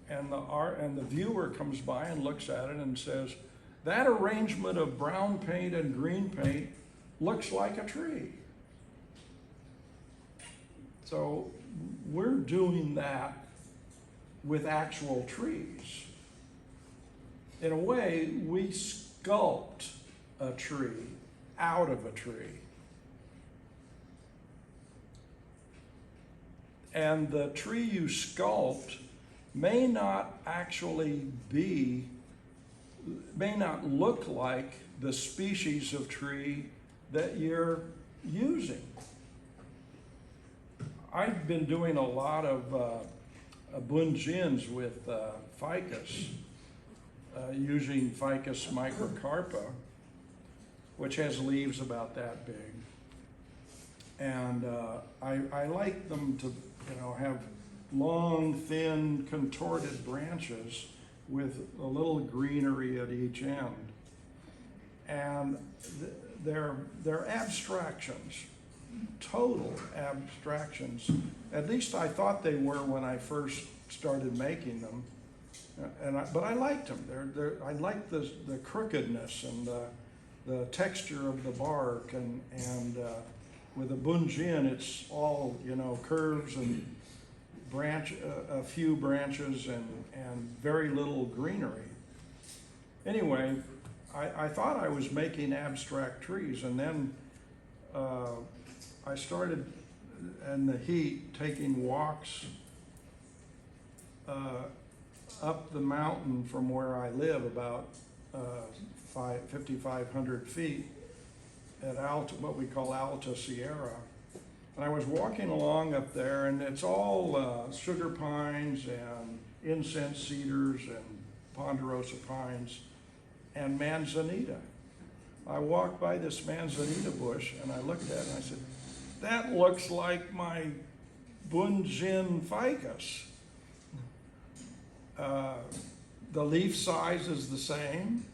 the viewer comes by and looks at it and says, that arrangement of brown paint and green paint looks like a tree. So we're doing that with actual trees. In a way, we sculpt a tree out of a tree. And the tree you sculpt may not actually may not look like the species of tree that you're using. I've been doing a lot of bunjins with ficus, using Ficus microcarpa, which has leaves about that big. And I like them to, have long, thin, contorted branches with a little greenery at each end. And they're abstractions, total abstractions. At least I thought they were when I first started making them. But I liked them. I liked the crookedness and the texture of the bark, and with a bunjin, it's all curves and a few branches and very little greenery. Anyway, I thought I was making abstract trees, and then I started in the heat taking walks up the mountain from where I live, about 5,500 feet at what we call Alta Sierra. And I was walking along up there, and it's all sugar pines and incense cedars and ponderosa pines and manzanita. I walked by this manzanita bush, and I looked at it and I said, that looks like my bunjin ficus. The leaf size is the same.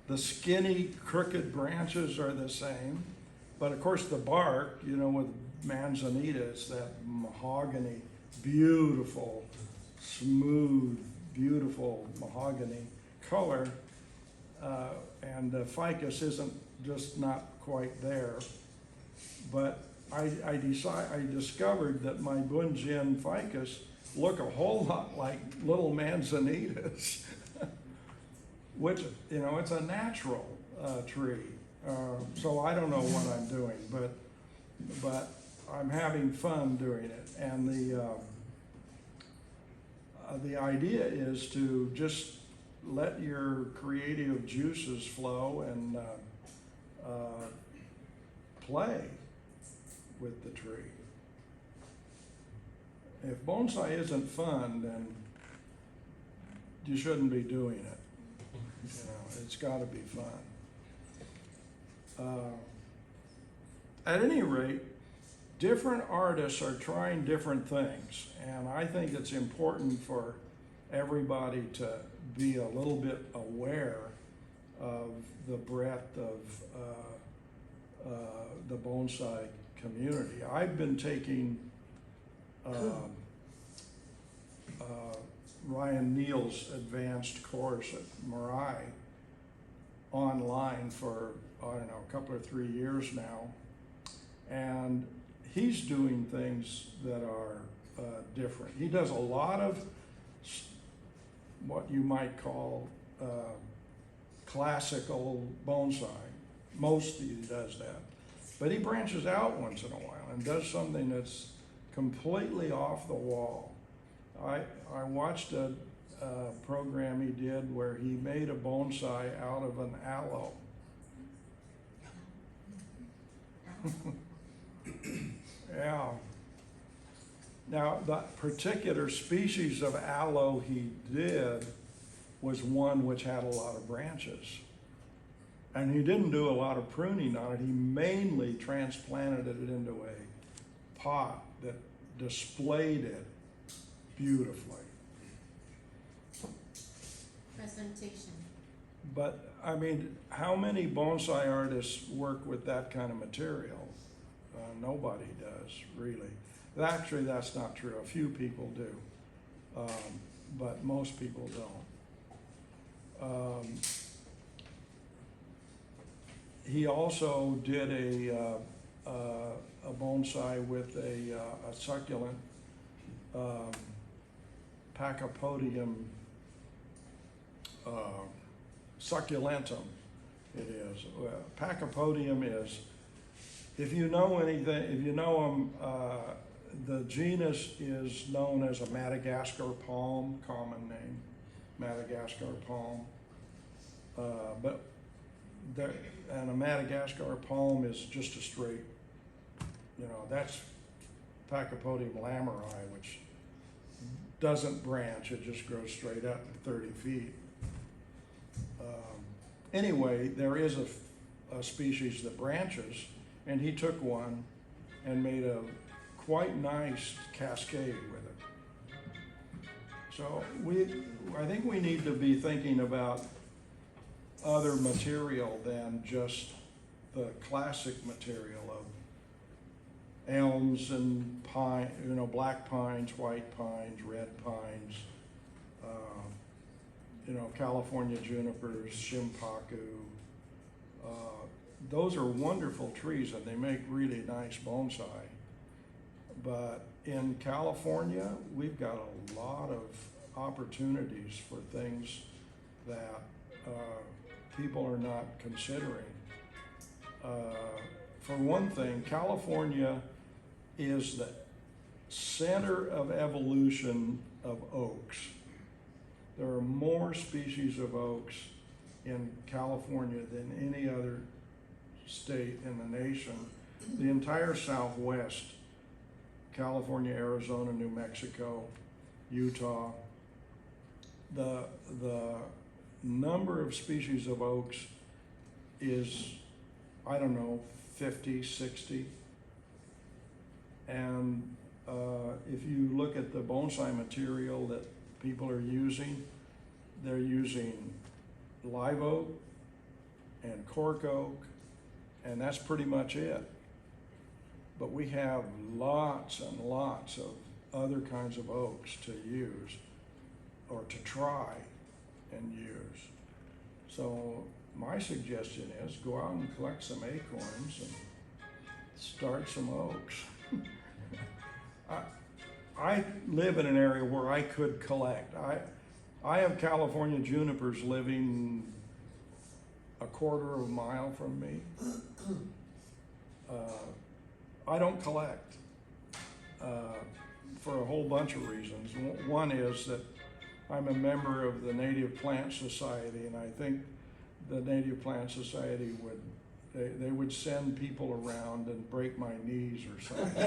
The skinny, crooked branches are the same. But of course the bark, with manzanita, it's that mahogany, beautiful, smooth, beautiful mahogany color. And the ficus isn't just not quite there. But I discovered that my bunjin ficus look a whole lot like little manzanitas, which, it's a natural tree. So I don't know what I'm doing, but I'm having fun doing it. And the idea is to just let your creative juices flow and play with the tree. If bonsai isn't fun, then you shouldn't be doing it. It's got to be fun. At any rate, different artists are trying different things, and I think it's important for everybody to be a little bit aware of the breadth of the bonsai community. I've been taking Ryan Neal's advanced course at Marai online for, a couple or 3 years now. And he's doing things that are different. He does a lot of what you might call classical bonsai. Mostly he does that. But he branches out once in a while and does something that's completely off the wall. I watched a program he did where he made a bonsai out of an aloe. Yeah. Now, the particular species of aloe he did was one which had a lot of branches. And he didn't do a lot of pruning on it. He mainly transplanted it into a pot that displayed it beautifully. Presentation. But, how many bonsai artists work with that kind of material? Nobody does, really. Actually, that's not true. A few people do, but most people don't. He also did a bonsai with a succulent, Pachypodium succulentum. It is. Pachypodium is, if you know anything, if you know them, the genus is known as a Madagascar palm, common name, Madagascar palm. But there, and a Madagascar palm is just a straight, that's Pachypodium lameri, which doesn't branch, it just grows straight up 30 feet. Anyway, there is a species that branches, and he took one and made a quite nice cascade with it. So I think we need to be thinking about other material than just the classic material of elms and pine, black pines, white pines, red pines, California junipers, shimpaku. Those are wonderful trees and they make really nice bonsai. But in California, we've got a lot of opportunities for things that people are not considering. For one thing, California is the center of evolution of oaks. There are more species of oaks in California than any other state in the nation. The entire Southwest, California, Arizona, New Mexico, Utah, the number of species of oaks is, 50, 60. And if you look at the bonsai material that people are using, they're using live oak and cork oak, and that's pretty much it. But we have lots and lots of other kinds of oaks to use or to try and use. So my suggestion is go out and collect some acorns and start some oaks. I live in an area where I could collect. I have California junipers living a quarter of a mile from me. I don't collect for a whole bunch of reasons. One is that I'm a member of the Native Plant Society, and I think the Native Plant Society they would send people around and break my knees or something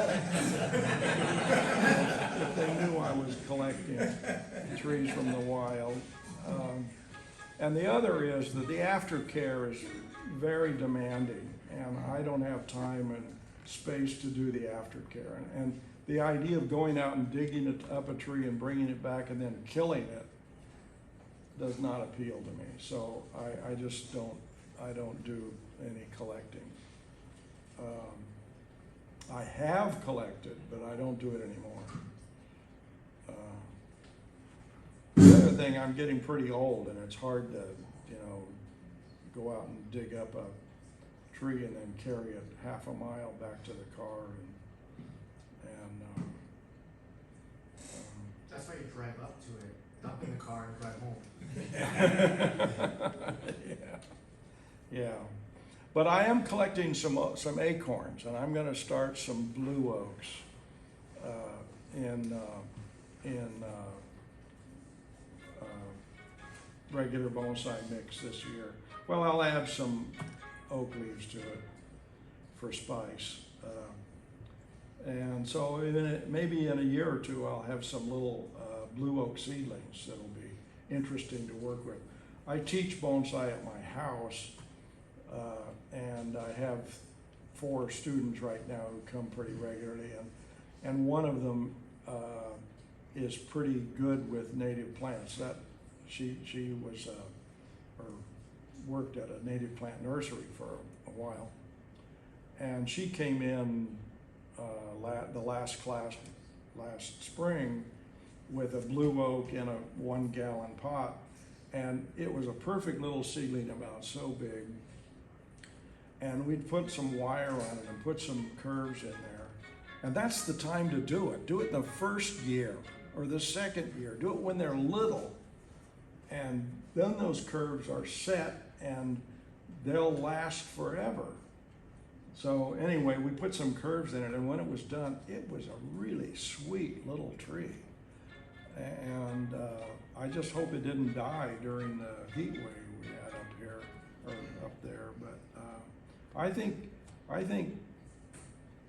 if they knew I was collecting trees from the wild. And the other is that the aftercare is very demanding, and I don't have time and space to do the aftercare. And the idea of going out and digging it up a tree and bringing it back and then killing it does not appeal to me. So I just don't do any collecting. I have collected, but I don't do it anymore. The other thing, I'm getting pretty old, and it's hard to, go out and dig up a tree and then carry it half a mile back to the car. That's why you drive up to it, dump in the car and drive home. Yeah. But I am collecting some acorns, and I'm going to start some blue oaks in regular bonsai mix this year. Well, I'll add some oak leaves to it for spice. And so maybe in a year or two, I'll have some little blue oak seedlings that'll be interesting to work with. I teach bonsai at my house, and I have 4 students right now who come pretty regularly, and one of them is pretty good with native plants. She was or worked at a native plant nursery for a while, and she came in the last class last spring with a blue oak in a 1-gallon pot, and it was a perfect little seedling about so big. And we'd put some wire on it and put some curves in there. And that's the time to do it. Do it in the first year or the second year. Do it when they're little. And then those curves are set and they'll last forever. So anyway, we put some curves in it, and when it was done, it was a really sweet little tree. And I just hope it didn't die during the heat wave we had up here, or up there. But I think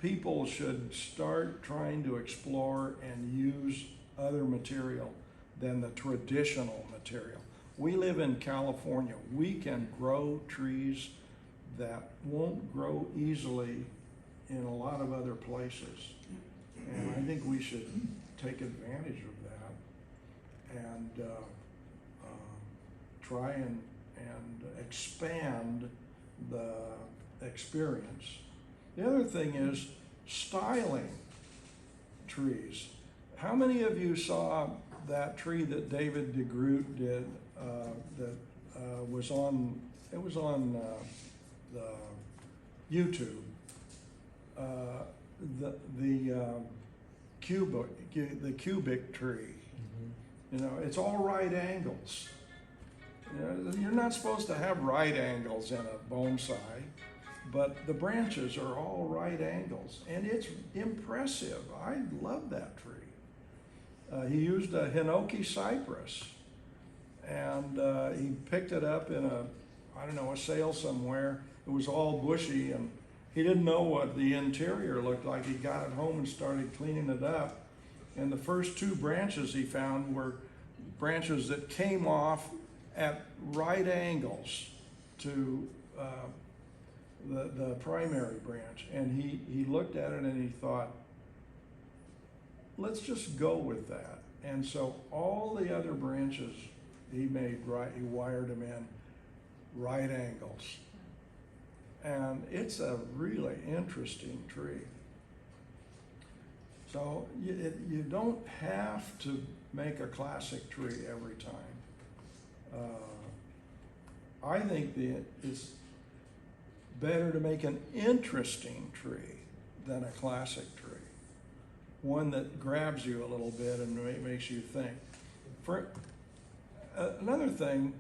people should start trying to explore and use other material than the traditional material. We live in California. We can grow trees that won't grow easily in a lot of other places. And I think we should take advantage of that and try and expand the experience. The other thing is styling trees. How many of you saw that tree that David DeGroot did that was on the YouTube? The cubic tree. You know, it's all right angles. You know, you're not supposed to have right angles in a bonsai, but the branches are all right angles, and it's impressive. I love that tree. He used a hinoki cypress, and he picked it up in a sale somewhere. It was all bushy, and he didn't know what the interior looked like. He got it home and started cleaning it up. And the first 2 branches he found were branches that came off at right angles to the primary branch. And he looked at it and he thought, let's just go with that. And so all the other branches he made right, he wired them in right angles. And it's a really interesting tree. So you don't have to make a classic tree every time. I think it's better to make an interesting tree than a classic tree. One that grabs you a little bit and makes you think. For another thing,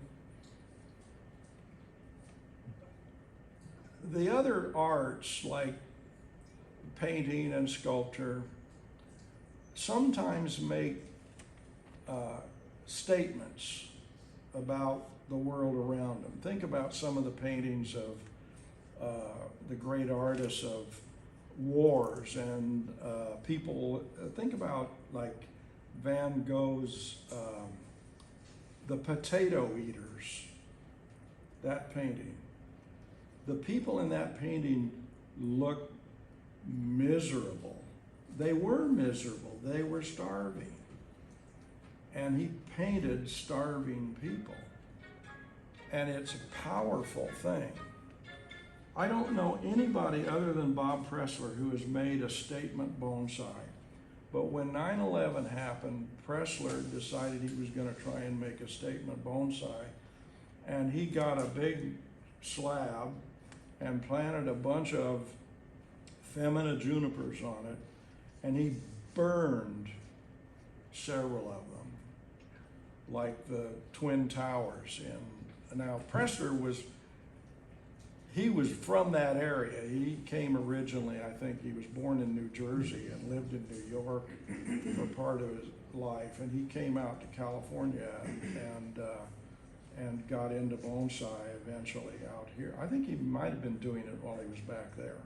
the other arts like painting and sculpture sometimes make statements about the world around them. Think about some of the paintings of the great artists of wars and people. Think about like Van Gogh's The Potato Eaters, that painting. The people in that painting look miserable. They were miserable. They were starving. And he painted starving people. And it's a powerful thing. I don't know anybody other than Bob Pressler who has made a statement bonsai. But when 9/11 happened, Pressler decided he was going to try and make a statement bonsai. And he got a big slab and planted a bunch of femina junipers on it, and he burned several of them, like the Twin Towers. And now Pressler was from that area. He came originally, I think he was born in New Jersey and lived in New York for part of his life, and he came out to California and got into bonsai eventually out here. I think he might have been doing it while he was back there.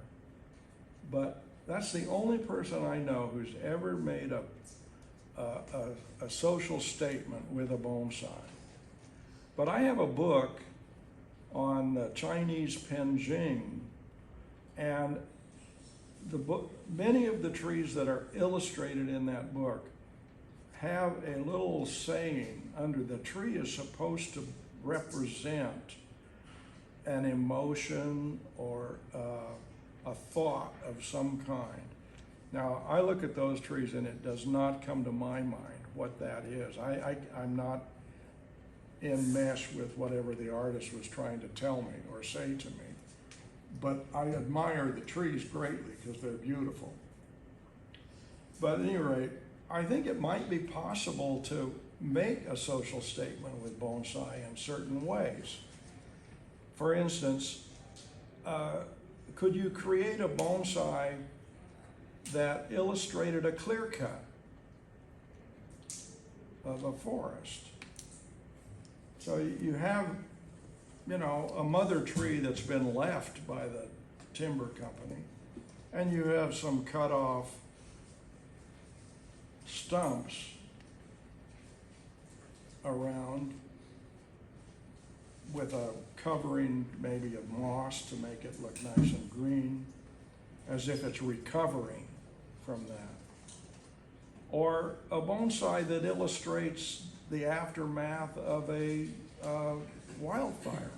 But that's the only person I know who's ever made a social statement with a bonsai. But I have a book on the Chinese Penjing, and the book, many of the trees that are illustrated in that book have a little saying under. The tree is supposed to represent an emotion or a thought of some kind. Now, I look at those trees and it does not come to my mind what that is. I'm not enmeshed with whatever the artist was trying to tell me or say to me. But I admire the trees greatly because they're beautiful. But at any rate, I think it might be possible to make a social statement with bonsai in certain ways. For instance, could you create a bonsai that illustrated a clear cut of a forest? So you have, you know, a mother tree that's been left by the timber company, and you have some cut off stumps around with a covering maybe of moss to make it look nice and green, as if it's recovering from that. Or a bonsai that illustrates the aftermath of a wildfire.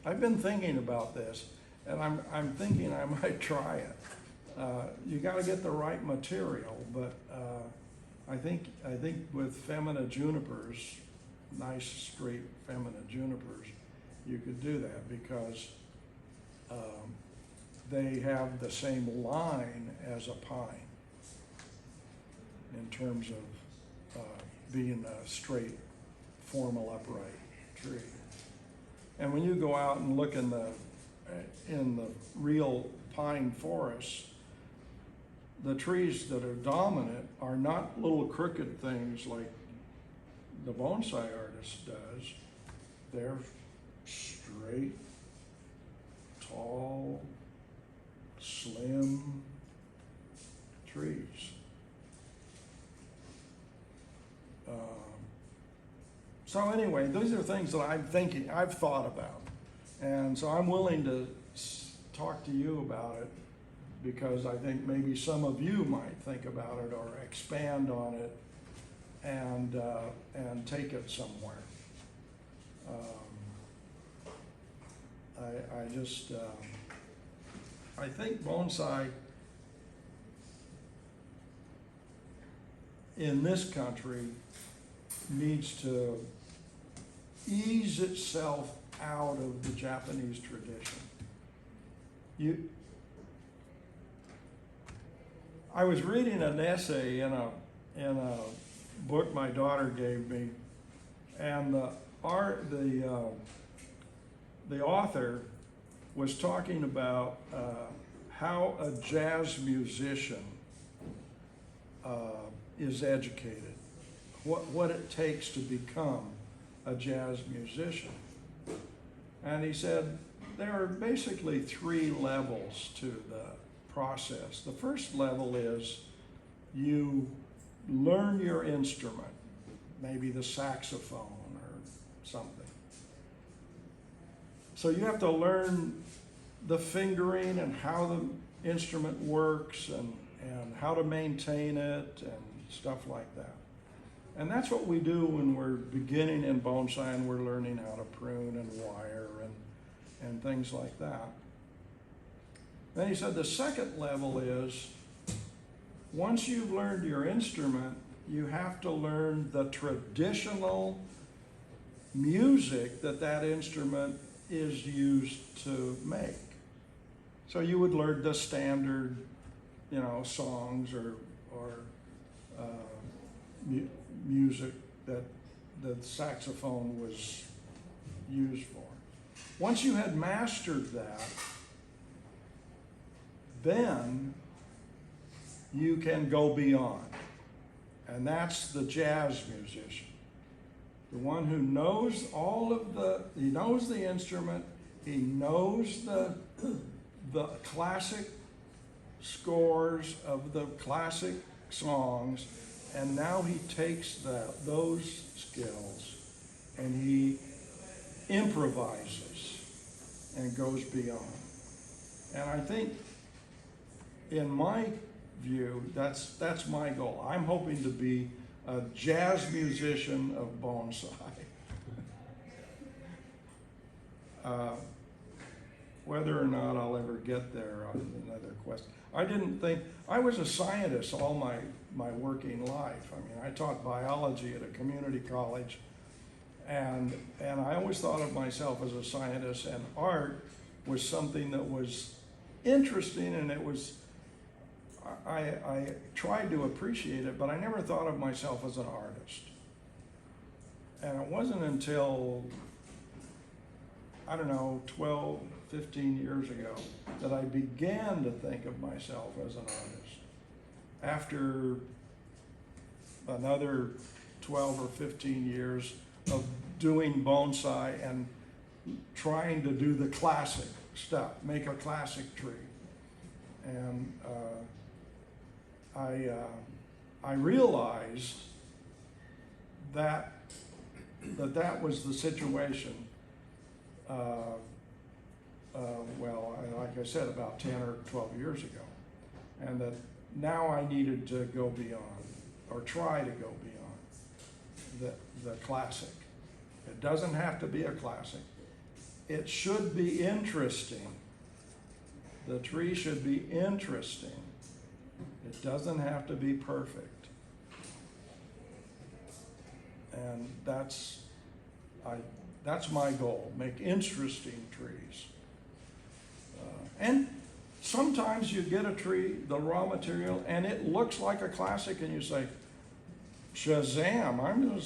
I've been thinking about this, and I'm thinking I might try it. You got to get the right material, but I think with femina junipers, nice straight femina junipers, you could do that because they have the same line as a pine in terms of being a straight, formal, upright tree. And when you go out and look in the real pine forests, the trees that are dominant are not little crooked things like the bonsai artist does. They're straight, tall, slim trees. So anyway, these are things that I've thought about. And so I'm willing to talk to you about it because I think maybe some of you might think about it or expand on it and take it somewhere. I think bonsai in this country needs to ease itself out of the Japanese tradition. I was reading an essay in a book my daughter gave me, and the author was talking about how a jazz musician is educated, what it takes to become a jazz musician. And he said there are basically 3 levels to the process. The first level is you learn your instrument, maybe the saxophone or something. So you have to learn the fingering and how the instrument works and how to maintain it and stuff like that. And that's what we do when we're beginning in bonsai and we're learning how to prune and wire and things like that. Then he said the second level is once you've learned your instrument, you have to learn the traditional music that instrument is used to make. So you would learn the standard, songs or music that the saxophone was used for. Once you had mastered that, then you can go beyond. And that's the jazz musician. The one who knows he knows the instrument, he knows the classic scores of the classic songs, and now he takes those skills and he improvises and goes beyond. And I think, in my view, that's my goal. I'm hoping to be a jazz musician of bonsai. Whether or not I'll ever get there is another question. I was a scientist all my working life. I mean, I taught biology at a community college, and I always thought of myself as a scientist, and art was something that was interesting, and I tried to appreciate it, but I never thought of myself as an artist. And it wasn't until I don't know, 12, 15 years ago, that I began to think of myself as an artist. After another 12 or 15 years of doing bonsai and trying to do the classic stuff, make a classic tree. And I realized that was the situation. Well, like I said, about 10 or 12 years ago, and that now I needed to go beyond, or try to go beyond the classic. It doesn't have to be a classic. It should be interesting. The tree should be interesting. It doesn't have to be perfect. And that's my goal, make interesting trees. And sometimes you get a tree, the raw material, and it looks like a classic, and you say, Shazam,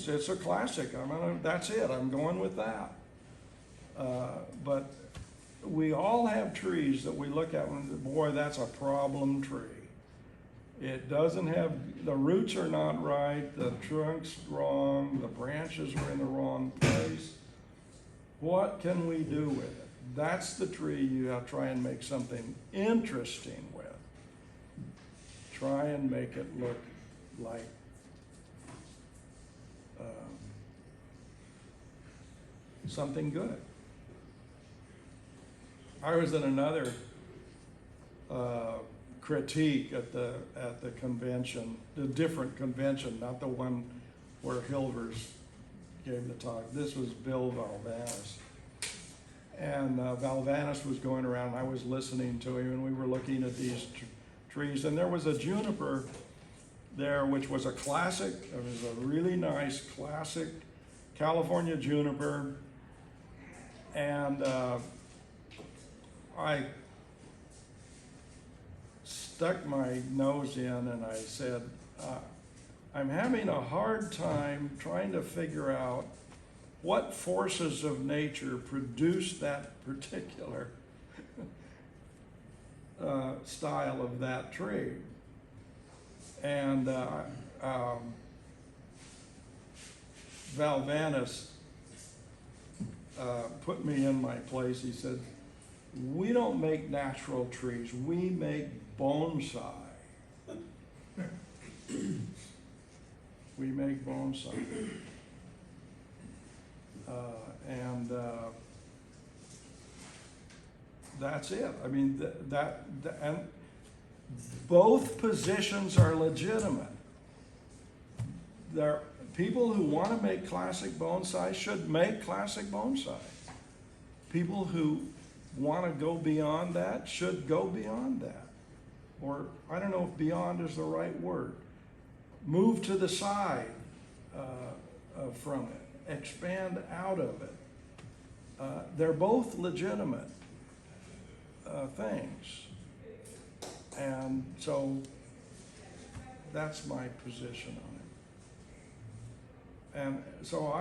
it's a classic, that's it, I'm going with that. But we all have trees that we look at and, boy, that's a problem tree. It doesn't have, the roots are not right, the trunk's wrong, the branches are in the wrong place. What can we do with it? That's the tree you have to try and make something interesting with. Try and make it look like something good. I was in another critique at the convention, the different convention, not the one where Hilvers gave the talk. This was Bill Valvanis. And Valvanis was going around, and I was listening to him, and we were looking at these trees, and there was a juniper there, which was a classic. It was a really nice classic California juniper, and I stuck my nose in and I said, I'm having a hard time trying to figure out what forces of nature produced that particular style of that tree. And Valvanis put me in my place. He said, we don't make natural trees, we make bonsai. We make bonsai. That's it. I mean, and both positions are legitimate. There, people who want to make classic bonsai should make classic bonsai. People who want to go beyond that should go beyond that. Or, I don't know if beyond is the right word. Move to the side from it. Expand out of it. They're both legitimate things. And so that's my position on it. And so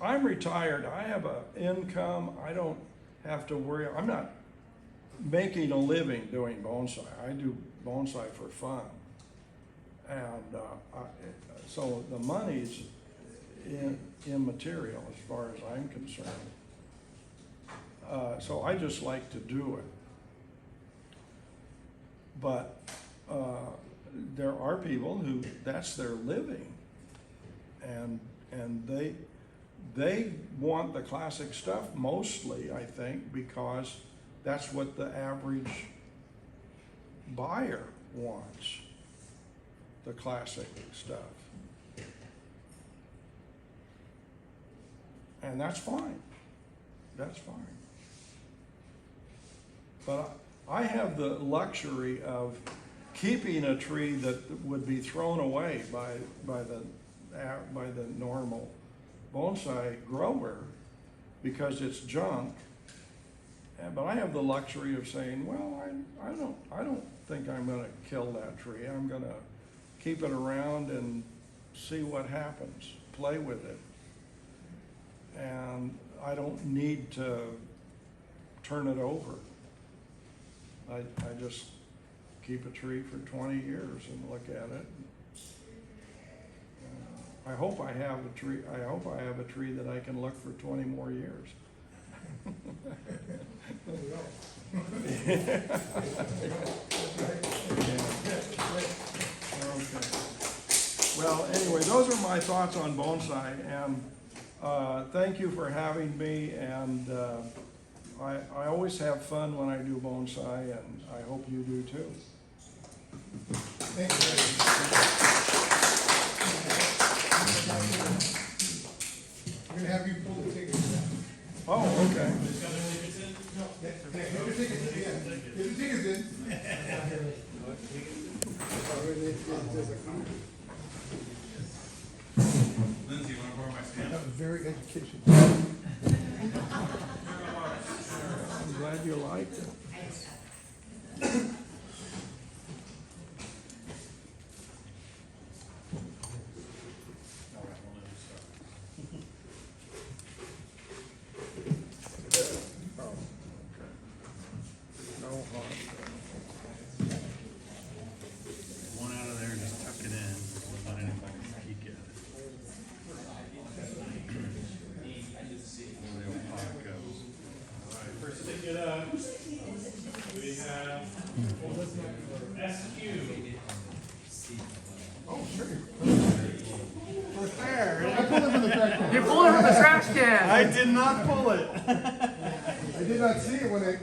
I'm retired. I have an income. I don't have to worry. I'm not making a living doing bonsai. I do bonsai for fun. And so the money's immaterial as far as I'm concerned. So I just like to do it. But there are people who that's their living, and they want the classic stuff mostly, I think, because that's what the average buyer wants, the classic stuff. And that's fine. That's fine. But I have the luxury of keeping a tree that would be thrown away by the normal bonsai grower because it's junk. But I have the luxury of saying, well, I don't think I'm going to kill that tree. I'm going to keep it around and see what happens. Play with it. And I don't need to turn it over. I just keep a tree for 20 years and look at it. I hope I have a tree that I can look for 20 more years. Okay. Well, anyway, those are my thoughts on bonsai, and thank you for having me, and I always have fun when I do bonsai, and I hope you do too. Thank you. We're gonna have you pull the tickets. Oh, okay. No, get the tickets, yeah, get the tickets in. Lindsay, you wanna borrow my stamp? That was very educational. I'm glad you liked it. No harm. One out of there, just tuck it in, don't let anybody peek at it. Where the old pot goes. First ticket up, we have SQ. Oh, sure. There. I pulled it from the trash can. You pulled it from the trash can. I did not pull it. I did not see it when I